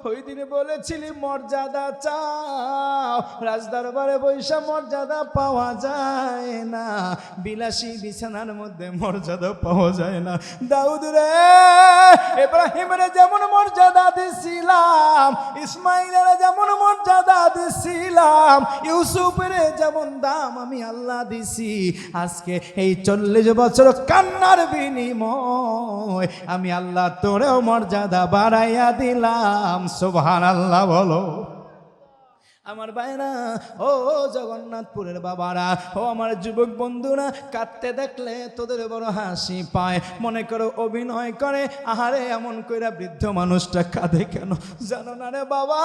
S1: ওই দিনে বলেছিলি মর্যাদা চাও, রাজদরবারে বৈশা মর্যাদা পাওয়া যায় না, বিলাসী বিছানার মধ্যে মর্যাদা পাওয়া যায় না। দাউদ রে, ইব্রাহিমের যেমন মর্যাদা দিছিলাম, ইসমাইলের যেমন মর্যাদা দিছিলাম, ইউসুফের যেমন দাম আমি আল্লাহ দিছি, আজকে এই 40 বছর কান্নার বিনিময় আমি আল্লাহ তোরেও মর্যাদা বাড়াইয়া দিলাম। সুবহানাল্লাহ বলো। আমার ভাইরা, ও জগন্নাথপুরের বাবারা, ও আমার যুবক বন্ধুরা, কাঁদতে দেখলে তোদের বড় হাসি পায়, মনে করো অভিনয় করে। আহারে এমন কইরা বৃদ্ধ মানুষটা কাঁদে কেন জানো না রে বাবা?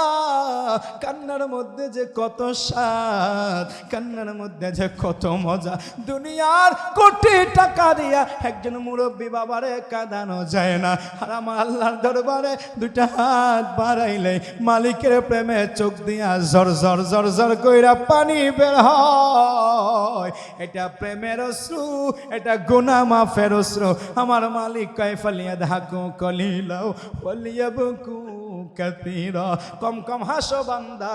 S1: কান্নার মধ্যে যে কত স্বাদ, কান্নার মধ্যে যে কত মজা। দুনিয়ার কোটি টাকা দিয়া একজন মুরব্বী বাবারে কাঁদানো যায় না, আর আমার আল্লাহর দরবারে দুইটা হাত বাড়াইলে মালিকের প্রেমে চোখ দিয়া জর জর জর জর কইরা পানি বের হয়। এটা প্রেমের অশ্রু, এটা গুনাহ মাফের অশ্রু। আমার মালিক কয় ফালিয়া ধাকু কলিলাও ওয়ালিয়াবকু কাসীরা। কম কম হাসো বান্দা,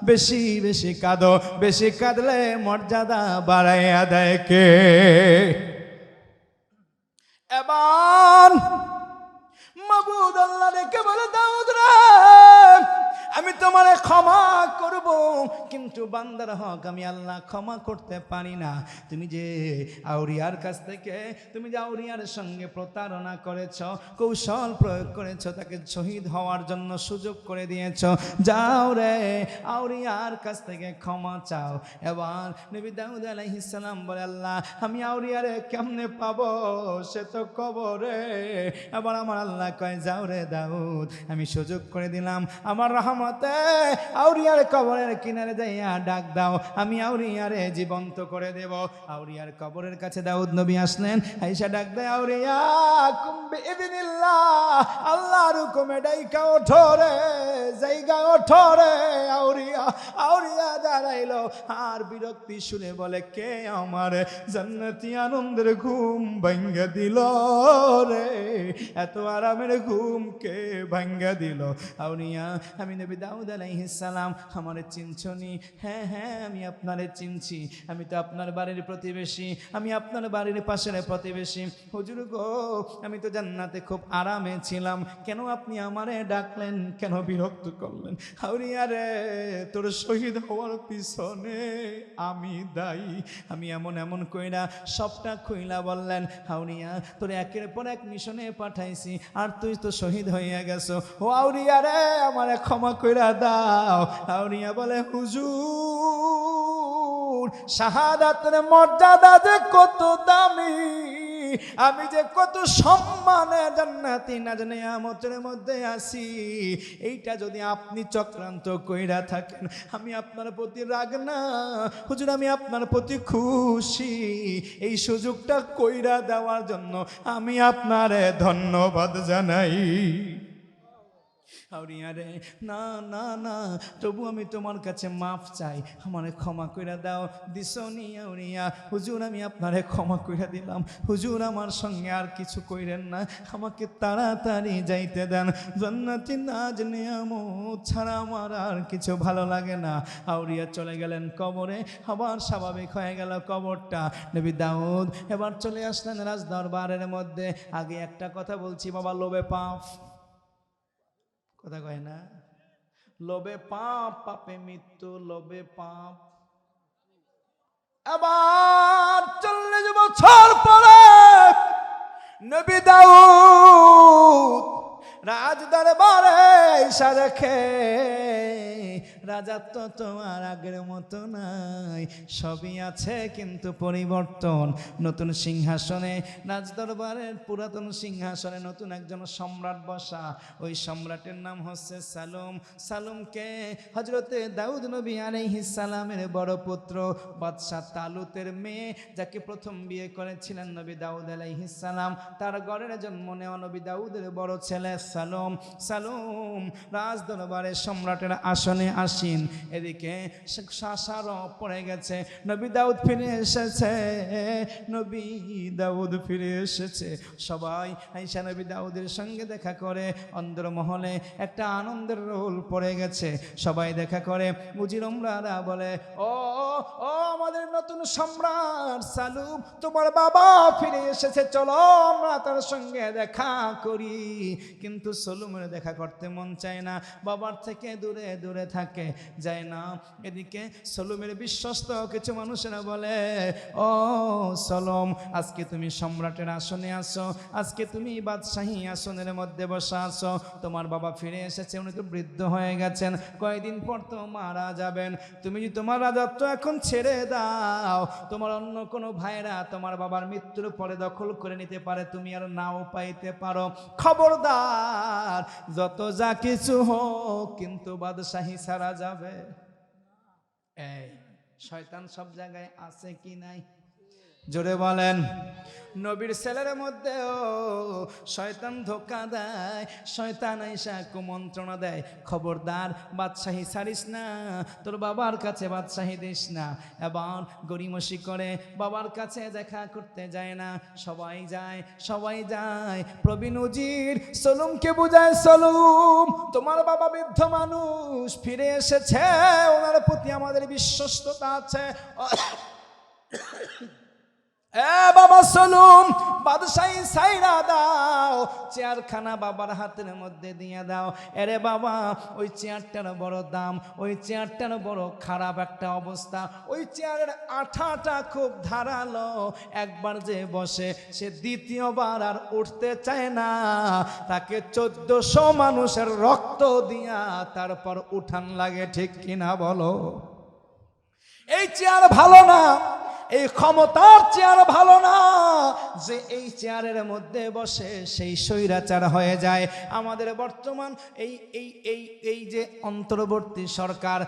S1: বেশি বেশি কাঁদো, বেশি কাঁদলে মর্যাদা বাড়াইয়া দেয় কে? এবার মাবুদ আল্লাহ রেখে বলে দাউদ রে আমি তোমারে ক্ষমা করব, কিন্তু বান্দার হক আমি আল্লাহ ক্ষমা করতে পারি না। তুমি যে আউরিয়ার কাছ থেকে তুমি যে আউরিয়ার সঙ্গে প্রতারণা করেছ, কৌশল প্রয়োগ করেছ, তাকে শহীদ হওয়ার জন্য সুযোগ করে দিয়েছ, যাও রে আউরিয়ার কাছ থেকে ক্ষমা চাও। এবার নবী দাউদ আলাইহিস সালাম বলে আল্লাহ আমি আউরিয়ারে কেমনে পাবো, সে তো কবরে। এবার আমার আল্লাহ কয় যাও রে দাউদ আমি সুযোগ করে দিলাম, আমার রহমতে আউরিয়ার কবরের কিনারে যাইয়া ডাক দাও, আমি আউরিয়ারে জীবন্ত করে দেব। আউরিয়ার কবরের কাছে দাউদ নবী আসলেন, আয়েশা ডাক দেয় আউরিয়া কুম বিইذনিল্লাহ, আল্লাহর হুকুমে ডাইকা ওঠো রে, জায়গা ওঠো রে আউরিয়া। আউরিয়া দাঁড়াইলো আর বিরক্তি শুনে বলে কে আমার জান্নাতি আনন্দের ঘুম ভাঙ্গা দিল রে, এত আরামের ঘুম কে ভাঙ্গা দিল। আউরিয়া আমি নবী দাউদ আলাইহিস সালাম, আমারে চিনছনি? হ্যাঁ হ্যাঁ আমি আপনারে চিনছি, আমি তো আপনার বাড়ির প্রতিবেশী, আমি আপনার বাড়ির পাশের প্রতিবেশী। হুজুর গো আমি তো জান্নাতে খুব আরামে ছিলাম, কেন আপনি আমারে ডাকলেন, কেন বিরক্ত করলেন? আউরিয়া রে তোর শহীদ হওয়ার পিছনে আমি দায়ী। আমি এমন এমন কইরা সবটা খুইলা বললেন, আউরিয়া তোর একের পর এক মিশনে পাঠাইছি আর তুই তো শহীদ হইয়া গেছো, ও আউরিয়া রে আমারে ক্ষমা কইরা দাও। আউরিয়া বলে হুজুর শাহাদাতের মর্যাদা যে কত দামি, আমি যে কত সম্মানে জান্নাতি নিয়ামতের মধ্যে আছি, এইটা যদি আপনি চক্রান্ত কইরা থাকেন আমি আপনার প্রতি রাগ না হুজুর, আমি আপনার প্রতি খুশি। এই সুযোগটা কইরা দেওয়ার জন্য আমি আপনারে ধন্যবাদ জানাই। আউরিয়া রে না না না, তবু আমি তোমার কাছে মাফ চাই, আমারে ক্ষমা কইরা দাও। দিসনি আউরিয়া, হুজুর আমি আপনারে ক্ষমা কইরা দিলাম, হুজুর আমার সঙ্গে আর কিছু কইরেন না, আমাকে তাড়াতাড়ি যাইতে দেন, জান্নাতি নাজ নিয়ামত ছাড়া আমার আর কিছু ভালো লাগে না। আউরিয়া চলে গেলেন কবরে, আবার স্বাভাবিক হয়ে গেল কবরটা। নবী দাউদ এবার চলে আসলেন রাজ দরবারের মধ্যে। আগে একটা কথা বলছি বাবা, লোভে পাপ, কথা কয় না, লোভে পাপ, পাপে মৃত্যু, লোভে পাপ। আবার 40 বছর পরে নবী দাউদ রাজ দরবারে এসে রেখে, রাজাত্ব তোমার আগের মতো নাই, সবই আছে কিন্তু পরিবর্তন। নতুন সিংহাসনে রাজ দরবারের পুরাতন সিংহাসনে নতুন একজন সম্রাট বসা, ওই সম্রাটের নাম হচ্ছে সালুম। সালুমকে হযরতে দাউদ নবী আলাইহিস সালামের বড় পুত্র বাদশাহ তালুতের মেয়ে, যাকে প্রথম বিয়ে করেছিলেন নবী দাউদ আলাইহিস সালাম, তার ঘরের জন্ম নেওয়া নবী দাউদের বড় ছেলে সালুম। সালুম রাজ দরবারে সম্রাটের আসনে আসীন। এদিকে শাসার পড়ে গেছে, নবী দাউদ ফিরে এসেছে, নবী দাউদ ফিরে এসেছে। সবাই আয়েশা নবী দাউদের সঙ্গে দেখা করে, অন্দরমহলে একটা আনন্দের রোল পড়ে গেছে। সবাই দেখা করে, মুজিরমরা বলে ও ও আমাদের নতুন সম্রাট সালুম, তোমার বাবা ফিরে এসেছে, চলো আমরা তার সঙ্গে দেখা করি। কিন্তু সালুমের দেখা করতে মন চায় না, বাবার থেকে দূরে দূরে থাকে, যায় না। এদিকে সালুমের বিশ্বস্ত কিছু মানুষেরা বলে ও সালুম আজকে তুমি সম্রাটের আসনে আসো, আজকে তুমি বাদশাহী আসনের মধ্যে বসে আসো, তোমার বাবা ফিরে এসেছে, উনি তো বৃদ্ধ হয়ে গেছেন, কয়েকদিন পর তো মারা যাবেন, তুমি যদি তোমার রাজত্ব এখন ছেড়ে দাও, তোমার অন্য কোনো ভাইরা তোমার বাবার মৃত্যুর পরে দখল করে নিতে পারে, তুমি আর নাও পাইতে পারো। খবরদার যত যা কিছু হোক কিন্তু বাদশাহী ছাড়া যাবে। এই শয়তান সব জায়গায় আছে কি নাই জোরে বলেন। নবীর ছেলের মধ্যেও শয়তান ধোকা দেয়, শয়তান আইসা কুমন্ত্রণা দেয়, খবরদার বাদশাহী ছাড়িস না, তোর বাবার কাছে বাদশাহী দিস না। এবার গড়িমসি করে বাবার কাছে দেখা করতে যায় না, সবাই যায় সবাই যায়। প্রবীণ উজির সালুমকে বুঝায়, সালুম তোমার বাবা বৃদ্ধ মানুষ ফিরে এসেছে, ওনার প্রতি আমাদের বিশ্বস্ততা আছে, এ বাবা সলুম, বাদশাহী সাইরা দাও, চেয়ারখানা বাবার হাতের মধ্যে দিয়ে দাও। এরে বাবা, ওই চেয়ারটার বড় দাম, ওই চেয়ারটার বড় খারাপ একটা অবস্থা, ওই চেয়ারের আঠাটা খুব ধারালো, একবার যে বসে সে দ্বিতীয়বার আর উঠতে চায় না, তাকে 1400 মানুষের রক্ত দিয়া তারপর উঠান লাগে, ঠিক কিনা বলো? এই চেয়ার ভালো না, এই ক্ষমতার চেয়ার ভালো না, যে এই চেয়ারের মধ্যে বসে সেই স্বৈরাচার হয়ে যায়। আমাদের বর্তমান এই এই এই এই যে অন্তর্বর্তী সরকার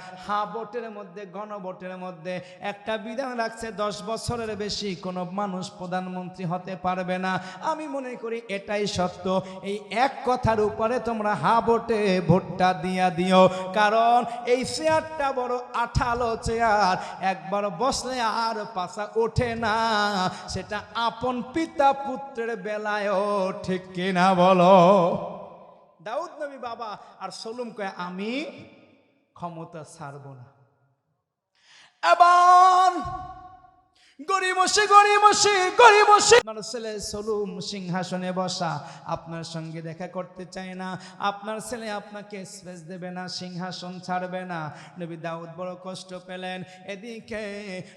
S1: ভোটের মধ্যে, গণভোটের মধ্যে একটা বিধান রাখছে 10 বছরের বেশি কোনো মানুষ প্রধানমন্ত্রী হতে পারবে না। আমি মনে করি এটাই সত্য। এই এক কথার উপরে তোমরা ভোটে ভোটটা দিয়া দিও, কারণ এই চেয়ারটা বড় আঠালো চেয়ার, একবার বসলে আর পাছা ওঠে না, সেটা আপন পিতা পুত্রের বেলায়ও, ঠিক কিনা বলো? দাউদ নবী বাবা আর সলুম কয় আমি ক্ষমতা ছাড়ব না। এবার আপনার ছেলে সলুম সিংহাসনে বসা, আপনার সঙ্গে দেখা করতে চায় না, আপনার ছেলে আপনাকে স্পেস দেবে না, সিংহাসন ছাড়বে না। নবী দাউদ বড় কষ্ট পেলেন। এদিকে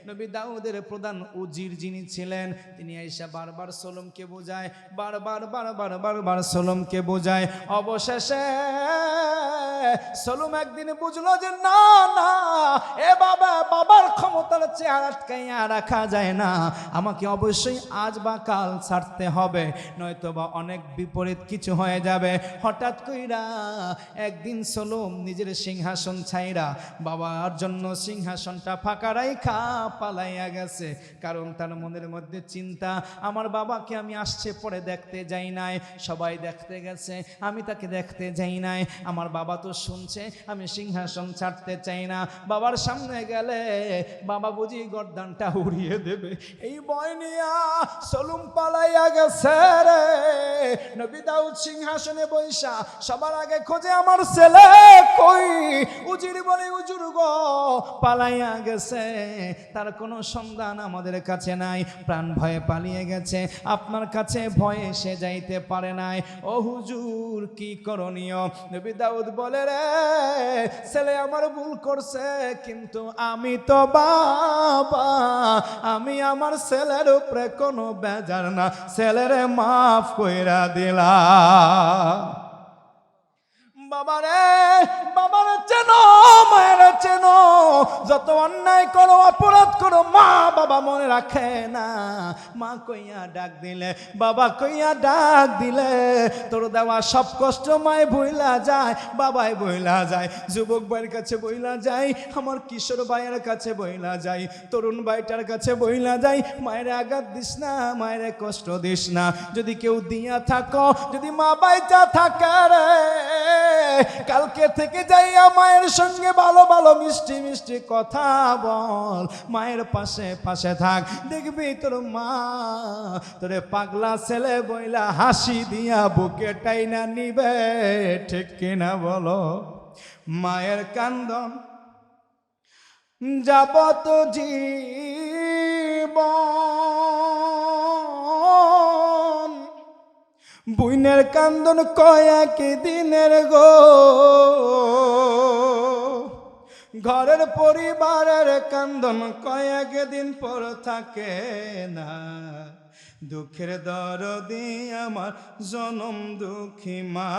S1: নবী দাউদের প্রধান উজির যিনি ছিলেন, তিনি আইসা বারবার সলুমকে বোঝায়, বারবার সলুমকে বোঝায়। অবশেষে সলুম একদিন বুঝলো যে না না, এ বাবার ক্ষমতার চেয়ার আটকাইয়া রাখা যায় না, আমাকে অবশ্যই আজ বা কাল ছাড়তে হবে, নয়তো বা অনেক বিপরীত কিছু হয়ে যাবে। হঠাৎ কইরা একদিন সলুম নিজের সিংহাসন ছাইরা বাবার জন্য সিংহাসনটা ফাঁকা রাইখা পালাইয়া গেছে। কারণ তার মনের মধ্যে চিন্তা, আমার বাবাকে আমি আসছে পরে দেখতে যাই নাই, সবাই দেখতে গেছে, আমি তাকে দেখতে যাই নাই, আমার বাবা তো শুনছে আমি সিংহাসন ছাড়তে চাই না, বাবার সামনে গেলে বাবা বুঝি গর্দানটা উড়িয়ে দেবে। এই ভয় নিয়া সলুম পালাইয়া গেছে রে। নবী দাউদ সিংহাসনে বৈশা সবার আগে খোঁজে আমার ছেলে কই। উজির বলে হুজুর গো পালাইয়া গেছে, তার কোনো সন্ধান আমাদের কাছে নাই, প্রাণ ভয়ে পালিয়ে গেছে, আপনার কাছে ভয়ে সে যাইতে পারে নাই। ও হুজুর কি করণীয়? নবী দাউদ বলে রে ছেলে আমার ভুল করছে, কিন্তু আমি তো বাবা, আমি আমার ছেলের উপরে কোনো বেজার না, ছেলেরে মাফ কইরা দিলাম। বাবারে চেনো, মায়ের চেনো, যত অন্যায় করো অপরাধ করো মা বাবা মনে রাখে না। মা কইয়া ডাক দিলে, বাবা কইয়া ডাক দিলে, তোর দেওয়া সব কষ্ট মায় বইলা যায়, বাবাই বইলা যায়, যুবক ভাইয়ের কাছে বইলা যায়, আমার কিশোর ভাইয়ের কাছে বইলা যায়, তরুণ ভাইটার কাছে বইলা যায়, মায়ের আঘাত দিস না, মায়ের কষ্ট দিস না। যদি কেউ দিয়া থাকো, যদি মা বাইচা থাকে রে, কালকে থেকে যাইয়া মায়ের সঙ্গে ভালো ভালো মিষ্টি মিষ্টি কথা বল, মায়ের পাশে পাশে থাক, দেখবি তোর মা তোরে পাগলা ছেলে বইলা হাসি দিয়া বুকে টাইনা নিবে, ঠিক কিনা বলো? মায়ের কান্দন যাবত জীবন, বুইনের কান্দন কয়েক দিনের গো, ঘরের পরিবারের কান্দন কয়েক দিন পর থাকে না। দুঃখের দরদি আমার জনম দুঃখী মা,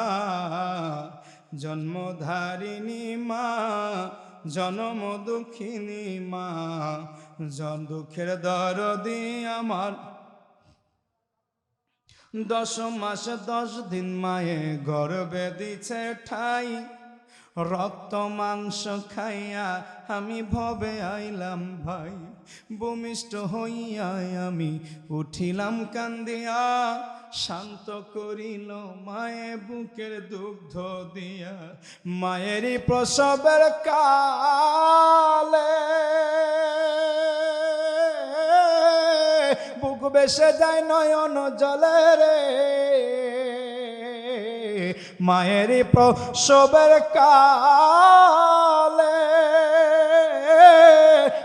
S1: জন্মধারিণী মা, জনম দুঃখিনী মা, দুঃখের দরদি আমার 10 মাস 10 দিন মায়ে গর্ভে দিছে ঠাই, রক্ত মাংস খাইয়া আমি ভবে আইলাম ভাই, ভূমিষ্ঠ হইয়া আমি উঠিলাম কান্দিয়া, শান্ত করিল মায়ে বুকের দুগ্ধ দিয়া, মায়েরই প্রসবের কালে বুক বেসে যায় নয়ন জলে রে, মায়েরই প্রসবের কালে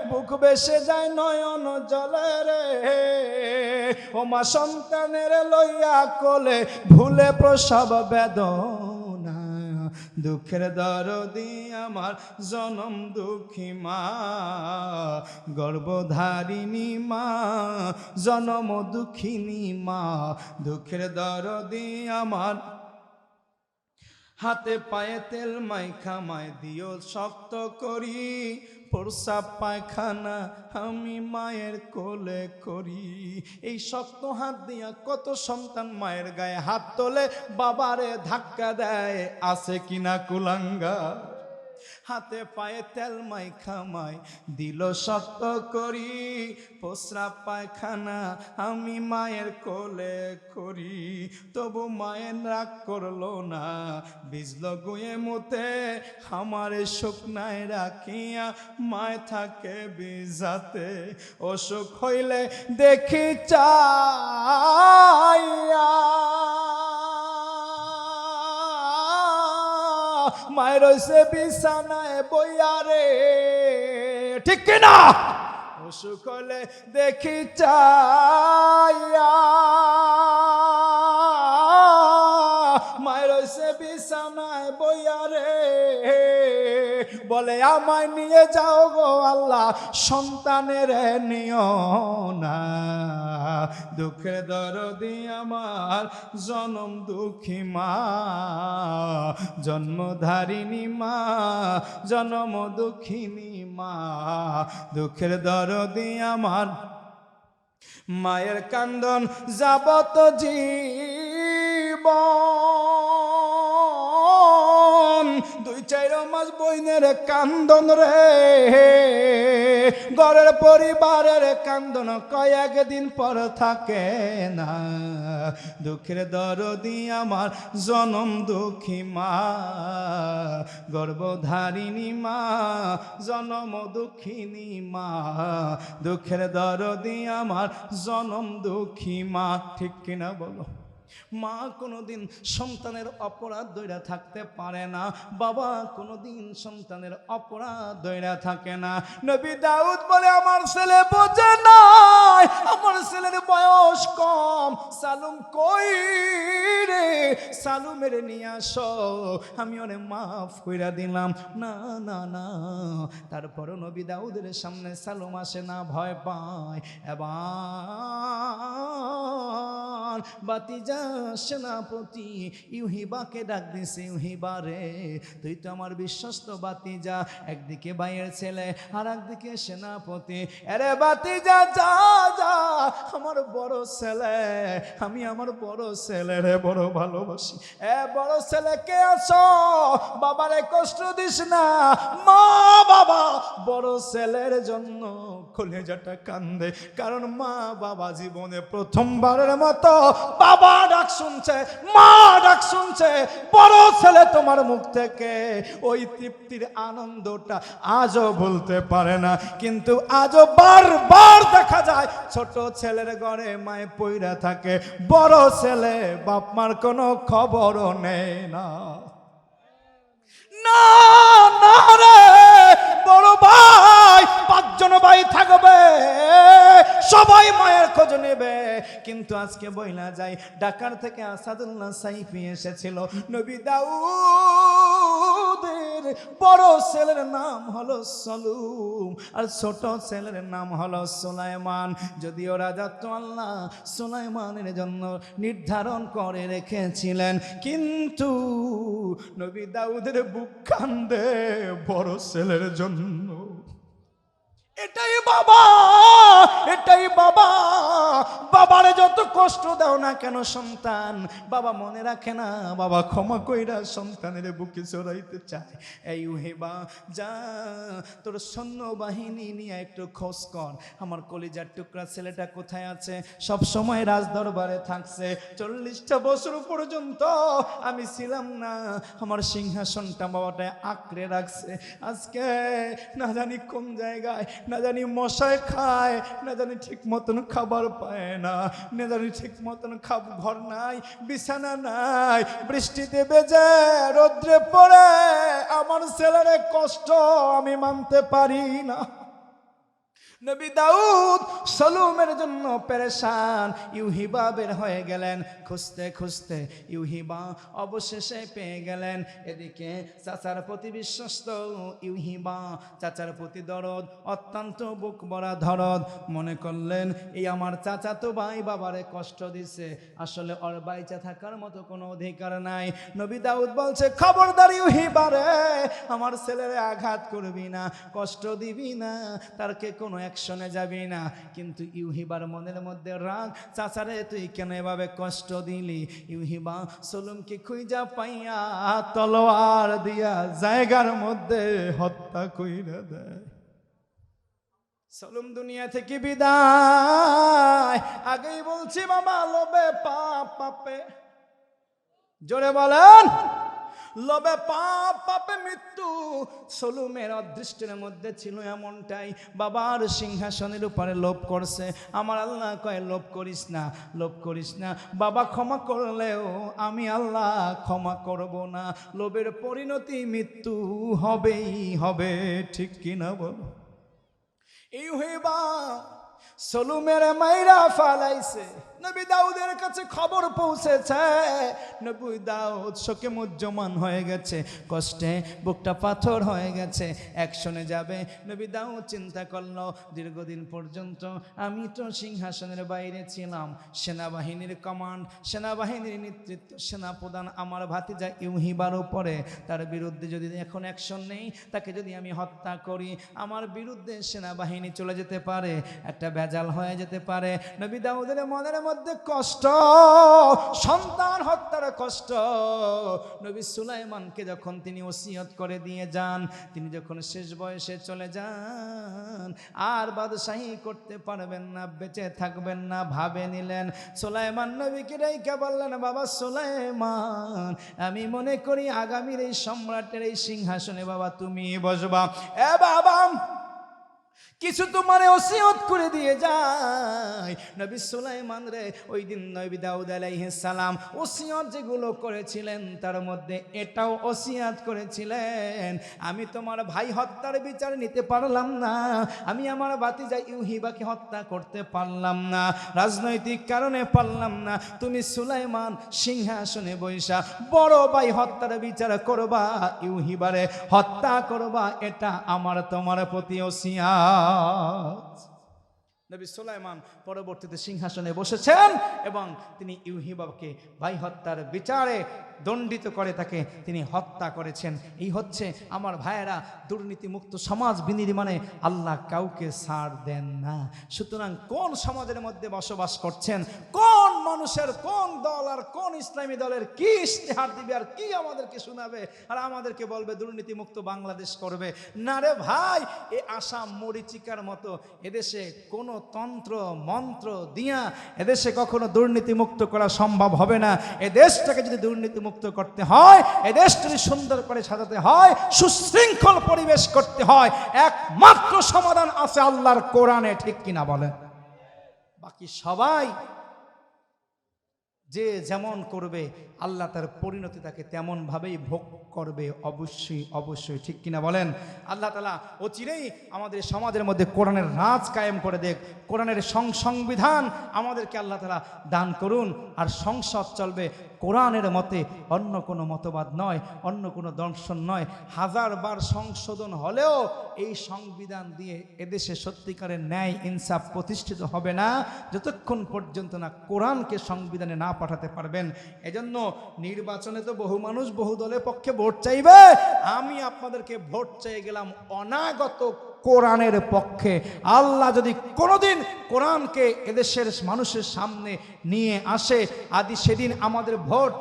S1: বুক বেসে যায় নয়ন জলে রে, ও মা সন্তানের লইয়া কোলে ভুলে প্রসব বেদনা, দুঃখের দরদি আমার জনম দুঃখী মা, গর্ভধারিণী মা, জনম দুঃখিনী মা, দুঃখের দরদি আমার, হাতে পায়ে তেল মাইখা মায় দিও শক্ত করি, প্রসাব পায়খানা আমি মায়ের কোলে করি। এই শক্ত হাত দিয়া কত সন্তান মায়ের গায়ে হাত তোলে, বাবারে ধাক্কা দেয়, আছে কিনা কুলাঙ্গার। হাতে পায়ে তেল মাইখা মায় দিল শক্ত করি, প্রস্রাব পায়খানা আমি মায়ের কোলে করি, তবু মায়ের রাগ করলো না, বিজল গুয়ে মুতে আমারে শুকনায় রাখিয়া মায় থাকে বিজাতে, অসুখ হইলে দেখি চাইয়া মায়ের রয়েছে বিছানায় বইয়া রে, ঠিক কিনা? অসুখ হলে দেখি চাইয়া মায়ের রয়েছে বিছানায় বইয়া রে, বলে আমায় নিয়ে যাও গো আল্লাহ, সন্তানের নিও না, দুঃখের দরদি আমার জনম দুঃখী মা, জন্মধারিণী মা, জনম দুঃখিনী মা, দুঃখের দরদি আমার, মায়ের কান্দন যাবত জীবন, 2-4 মাস বইনের কান্দন রে, ঘরের পরিবারের কান্দন কয়েকদিন পর থাকে না, দুঃখের দরদি আমার জনম দুঃখী মা, গর্ভধারিণী মা, জনম দুঃখিনী মা, দুঃখের দরদি আমার জনম দুঃখী মা, ঠিক কিনা বলো? মা কোনোদিন সন্তানের অপরাধ দইরা থাকতে পারে না, বাবা কোনোদিন সন্তানের অপরাধ দইরা থাকে না। নবী দাউদ বলে আমার ছেলে বোঝে নাই, আমার ছেলের বয়স কম, সালুম কই রে, সালুমের নিয়ে আসো, আমি ওরে মাফ কইরা দিলাম। না না না, তারপরও নবী দাউদের সামনে সালুম আসে না, ভয় পায়। এবার বাতিজা সেনাপতি ইউহিবাকে ডাক দিছে, ইউহিবা রে, তুই তো আমার বিশ্বস্ত বাতিজা, একদিকে ভাইয়ের ছেলে আর একদিকে সেনাপতি, আরে বাতিজা যা যা, আমার বড় ছেলে, আমি আমার বড় ছেলেরে বড় ভালোবাসি, বড় ছেলেকে আসো, বাবারে কষ্ট দিস না। মা বাবা বড় ছেলের জন্য কলেজাটা কান্দে, কারণ মা বাবা জীবনে প্রথমবারের মতো বাবা ডাক শুনছে, মা ডাক শুনছে, বড় ছেলে তোমার মুখ থেকে ওই তৃপ্তির আনন্দটা আজও ভুলতে পারে না। কিন্তু আজও বারবার দেখা যায় ছোট ছেলের ঘরে মায়ে পইরা থাকে, বড় ছেলে বাপ মার কোনো খবরও নেয় না। না না রে, বড় ভাই, 5 জন ভাই থাকবে, সবাই মায়ের খোঁজ নেবে, কিন্তু আজকে বইলা যায় ঢাকার থেকে আসাদুল্লাহ সাইফি এসেছিল। নবী দাউদের বড় ছেলের নাম হলো সালুম আর ছোট ছেলের নাম হলো সুলাইমান। যদিও রাজা তো আল্লাহ সুলাইমানের জন্য নির্ধারণ করে রেখেছিলেন, কিন্তু নবী দাউদের বুক কান্দে বড় ছেলের জন্য। এটাই বাবা, এটাই বাবা। বাবারে যত কষ্ট দাও না কেন সন্তান, বাবা মনে রাখে না, বাবা ক্ষমা কইরা সন্তানের বুকে চড়াইতে চায়। এই উহেবা যা, তোর সৈন্যবাহিনী নিয়ে একটু খোঁজ কর, আমার কলিজার টুকরা ছেলেটা কোথায় আছে। সব সময় রাজদরবারে থাকছে, 40টা বছর পর্যন্ত আমি ছিলাম না, আমার সিংহাসনটা বাবাটা আঁকড়ে রাখছে। আজকে না জানি কোন জায়গায়, না জানি মশায় খায়, না জানি ঠিক মতন খাবার পায় না, না জানি ঠিক মতন ঘর নাই, বিছানা নাই, বৃষ্টিতে বেজে রোদ্রে পড়ে আমার ছেলের কষ্ট আমি মানতে পারি না। নবী দাউদ সলুমের জন্য পেরেশান। ইউহিবা বের হয়ে গেলেন, খুঁজতে খুঁজতে ইউহিবা অবশেষে পেয়ে গেলেন। এদিকে চাচার প্রতি বিশ্বস্ত ইউহিবা, চাচার প্রতি দরদ, অত্যন্ত বুক ভরা দরদ। মনে করলেন এই আমার চাচা তো ভাই বাবারে কষ্ট দিছে, আসলে ওর বাইচা থাকার মতো কোনো অধিকার নাই। নবী দাউদ বলছে, খবরদার ইউহিবা রে, আমার ছেলেরে আঘাত করবি না, কষ্ট দিবি না, তারকে কোনো অ্যাকশনে যাবি না। কিন্তু ইউহিবার মনের মধ্যে রাগ, চাচারে তুই কেন এভাবে কষ্ট দিলি? ইউহিবা সলুমকে খুঁজা পাইয়া তলোয়ার দিয়া জায়গার মধ্যে হত্যা কইরা দেয়। সলুম দুনিয়া থেকে বিদায়। আগেই বলছি বাবা, লোভে পাপ পাপে, জোরে বলেন, লোভে পাপ পাপে মৃত্যু। সলুমের অদৃষ্টের মধ্যে ছিল এমনটাই। বাবার সিংহাসনের উপরে লোভ করছে। আমার আল্লাহ কয়, লোভ করিস না, লোভ করিস না। বাবা ক্ষমা করলেও আমি আল্লাহ ক্ষমা করব না। লোভের পরিণতি মৃত্যু হবেই হবে, ঠিক কিনা বলো? ইউহিবা সলুমের মাইরা ফালাইছে। নবী দাউদের কাছে খবর পৌঁছেছে। নবী দাউদ শোকে মুজ্জমান হয়ে গেছে, কষ্টে বুকটা পাথর হয়ে গেছে, অ্যাকশনে যাবে। নবী দাউদ চিন্তা করলো, দীর্ঘদিন পর্যন্ত আমি তো সিংহাসনের বাইরে ছিলাম, সেনাবাহিনীর কমান্ড, সেনাবাহিনীর নেতৃত্ব, সেনাপ্রধান আমার ভাতিজা ইউহিবার উপরে। তার বিরুদ্ধে যদি এখন অ্যাকশন নেই, তাকে যদি আমি হত্যা করি, আমার বিরুদ্ধে সেনাবাহিনী চলে যেতে পারে, একটা ভেজাল হয়ে যেতে পারে। নবী দাউদের মনের মধ্যে কষ্ট, সন্তান হত্যার কষ্ট। নবী সুলাইমানকে যখন তিনি ওসিয়ত করে দিয়ে যান, তিনি যখন শেষ বয়সে চলে যান, আর বাদশাহী করতে পারবেন না, বেঁচে থাকবেন না, ভাবে নিলেন। সুলাইমান নবীকে রেখে বললেন, বাবা সুলাইমান, আমি মনে করি আগামীর এই সম্রাটের এই সিংহাসনে বাবা তুমি বসবা। এ বাবা, কিছু তোমারে ওসিয়ত করে দিয়ে যায়। নবী সুলাইমান রে ওই দিন নবী দাউদ আলাইহিস সালাম ওসিয়ত যেগুলো করেছিলেন, তার মধ্যে এটাও ওসিয়ত করেছিলেন, আমি তোমার ভাই হত্যার বিচার নিতে পারলাম না, আমি আমার ভাতিজা ইউহিবাকে হত্যা করতে পারলাম না, রাজনৈতিক কারণে পারলাম না। তুমি সুলাইমান সিংহাসনে বৈশা বড় ভাই হত্যার বিচার করবা, ইউহিবারে হত্যা করবা, এটা আমার তোমার প্রতি ওসিয়ত। নবী সুলাইমান পরবর্তীতে সিংহাসনে বসেছেন এবং তিনি ইউহিবাকে ভাই হত্যার বিচারে দণ্ডিত করে তাকে তিনি হত্যা করেছেন। এই হচ্ছে আমার ভাইয়েরা, দুর্নীতিমুক্ত সমাজ বিনির্মাণে আল্লাহ কাউকে ছাড় দেন না। সুতরাং কোন সমাজের মধ্যে বসবাস করছেন, কোন মানুষের কোন দল আর কোন ইসলামী দলের কি ইশতেহার দিবে আর কি আমাদেরকে শোনাবে আর আমাদেরকে বলবে দুর্নীতিমুক্ত বাংলাদেশ করবে? না রে ভাই, এ আসাম মরিচিকার মতো এদেশে কোনো তন্ত্র মন্ত্র দিয়া এদেশে কখনো দুর্নীতিমুক্ত করা সম্ভব হবে না। এ দেশটাকে যদি দুর্নীতিমুক্ত করতে হয়, এ দেশটাকে সুন্দর করে সাজাতে হয়, সুশৃঙ্খল পরিবেশ করতে হয়, একমাত্র সমাধান আছে আল্লাহর কোরআনে, ঠিক কিনা বলেন? বাকি সবাই যে যেমন করবে আল্লাহ তার পরিণতি তাকে তেমন ভাবেই ভোগ করবে, অবশ্যই অবশ্যই, ঠিক কিনা বলেন? আল্লাহ তাআলা অচিরেই আমাদের সমাজের মধ্যে কোরআনের রাজ কায়েম করে দেখ, কোরআনের সংবিধান আমাদেরকে আল্লাহ তাআলা দান করুন। আর সংসদ চলবে কোরআনের মতে, অন্য কোনো মতবাদ নয়, অন্য কোনো দর্শন নয়। হাজারবার সংশোধন হলেও এই সংবিধান দিয়ে এদেশে সত্যিকারের ন্যায় ইনসাফ প্রতিষ্ঠিত হবে না যতক্ষণ পর্যন্ত না কোরআনকে সংবিধানে না পাঠাতে পারবেন। এজন্য নির্বাচনে তো বহু মানুষ বহু দলের পক্ষে ভোট চাইবে, আমি আপনাদেরকে ভোট চেয়ে গেলাম অনাগত কোরআনের পক্ষে। আল্লাহ যদি কোনোদিন কোরআনকে এদেশের মানুষের সামনে নিয়ে আসে, আদি সেদিন আমাদের ভোট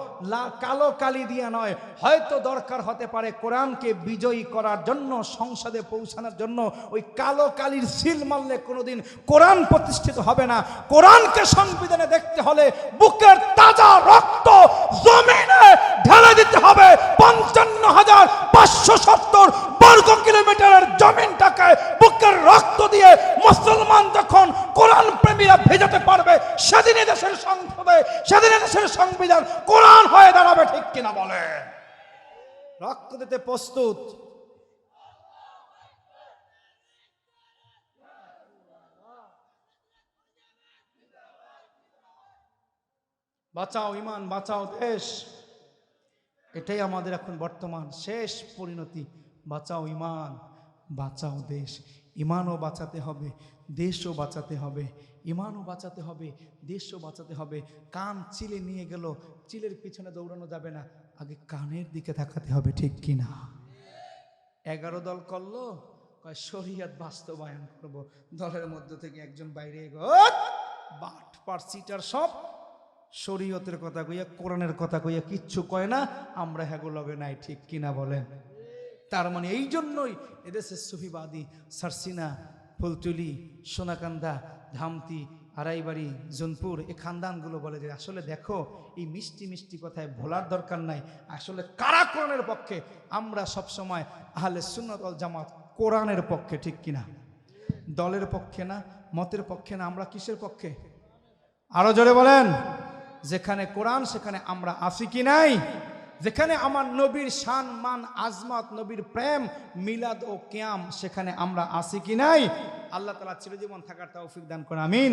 S1: কালো কালি দিয়া নয়, হয়তো দরকার হতে পারে কোরআনকে বিজয়ী করার জন্য, সংসদে পৌঁছানোর জন্য ওই কালো কালির সিল মারলে কোনোদিন কোরআন প্রতিষ্ঠিত হবে না। কোরআনকে সংবিধানে দেখতে হলে বুকের তাজা রক্ত জমিনে ঢেলে দিতে হবে। 55,570 বর্গ কিলোমিটারের জমিনটাকে বুকের রক্ত দিয়ে মুসলমান যখন কোরআন প্রেমীরা ভেজাতে পারবে, সেদিন দেশের সংসদে, সেদিন দেশের সংবিধান কোরআন হয়ে দাঁড়াবে, ঠিক কিনা বলে? রক্ত দিতে প্রস্তুত? বাঁচাও ইমান, বাঁচাও দেশ, এটাই আমাদের এখন বর্তমান শেষ পরিণতি। বাঁচাও ইমান, বাঁচাও দেশ। ইমানও বাঁচাতে হবে, দেশও বাঁচাতে হবে। ইমানও বাঁচাতে হবে, দেশও বাঁচাতে হবে। কান চিলে নিয়ে গেল, চিলের পিছনে দৌড়ানো যাবে না, আগে কানের দিকে তাকাতে হবে, ঠিক কিনা? 11 দল করলো, কয় শরিয়ত বাস্তবায়ন করব। দলের মধ্যে থেকে একজন বাইরে বাট পার্সিটার সব শরীয়তের কথা কইয়া, কোরআনের কথা কইয়া কিচ্ছু কয় না, আমরা হ্যাগো লগে নাই, ঠিক কিনা বলেন? তার মানে এই জন্যই এদেশের সুফিবাদী সারসিনা, ফুলতুলি, সোনাকান্দা, ধামতি, আড়াইবাড়ি, জোনপুর, এই খানদানগুলো বলে যে আসলে দেখো এই মিষ্টি মিষ্টি কথায় ভোলার দরকার নাই, আসলে কারা কোরআনের পক্ষে? আমরা সবসময় আহলে সুন্নাত ওয়াল জামাত কোরআনের পক্ষে, ঠিক কিনা? দলের পক্ষে না, মতের পক্ষে না, আমরা কিসের পক্ষে? আরো জোরে বলেন। যেখানে কোরআন সেখানে আমরা আছি কি নাই? যেখানে আমার নবীর শান মান আজমত, নবীর প্রেম, মিলাদ ও কিয়াম, সেখানে আমরা আছি কি নাই? আল্লাহ তাআলা চিরজীবন থাকার তৌফিক দান করেন, আমিন।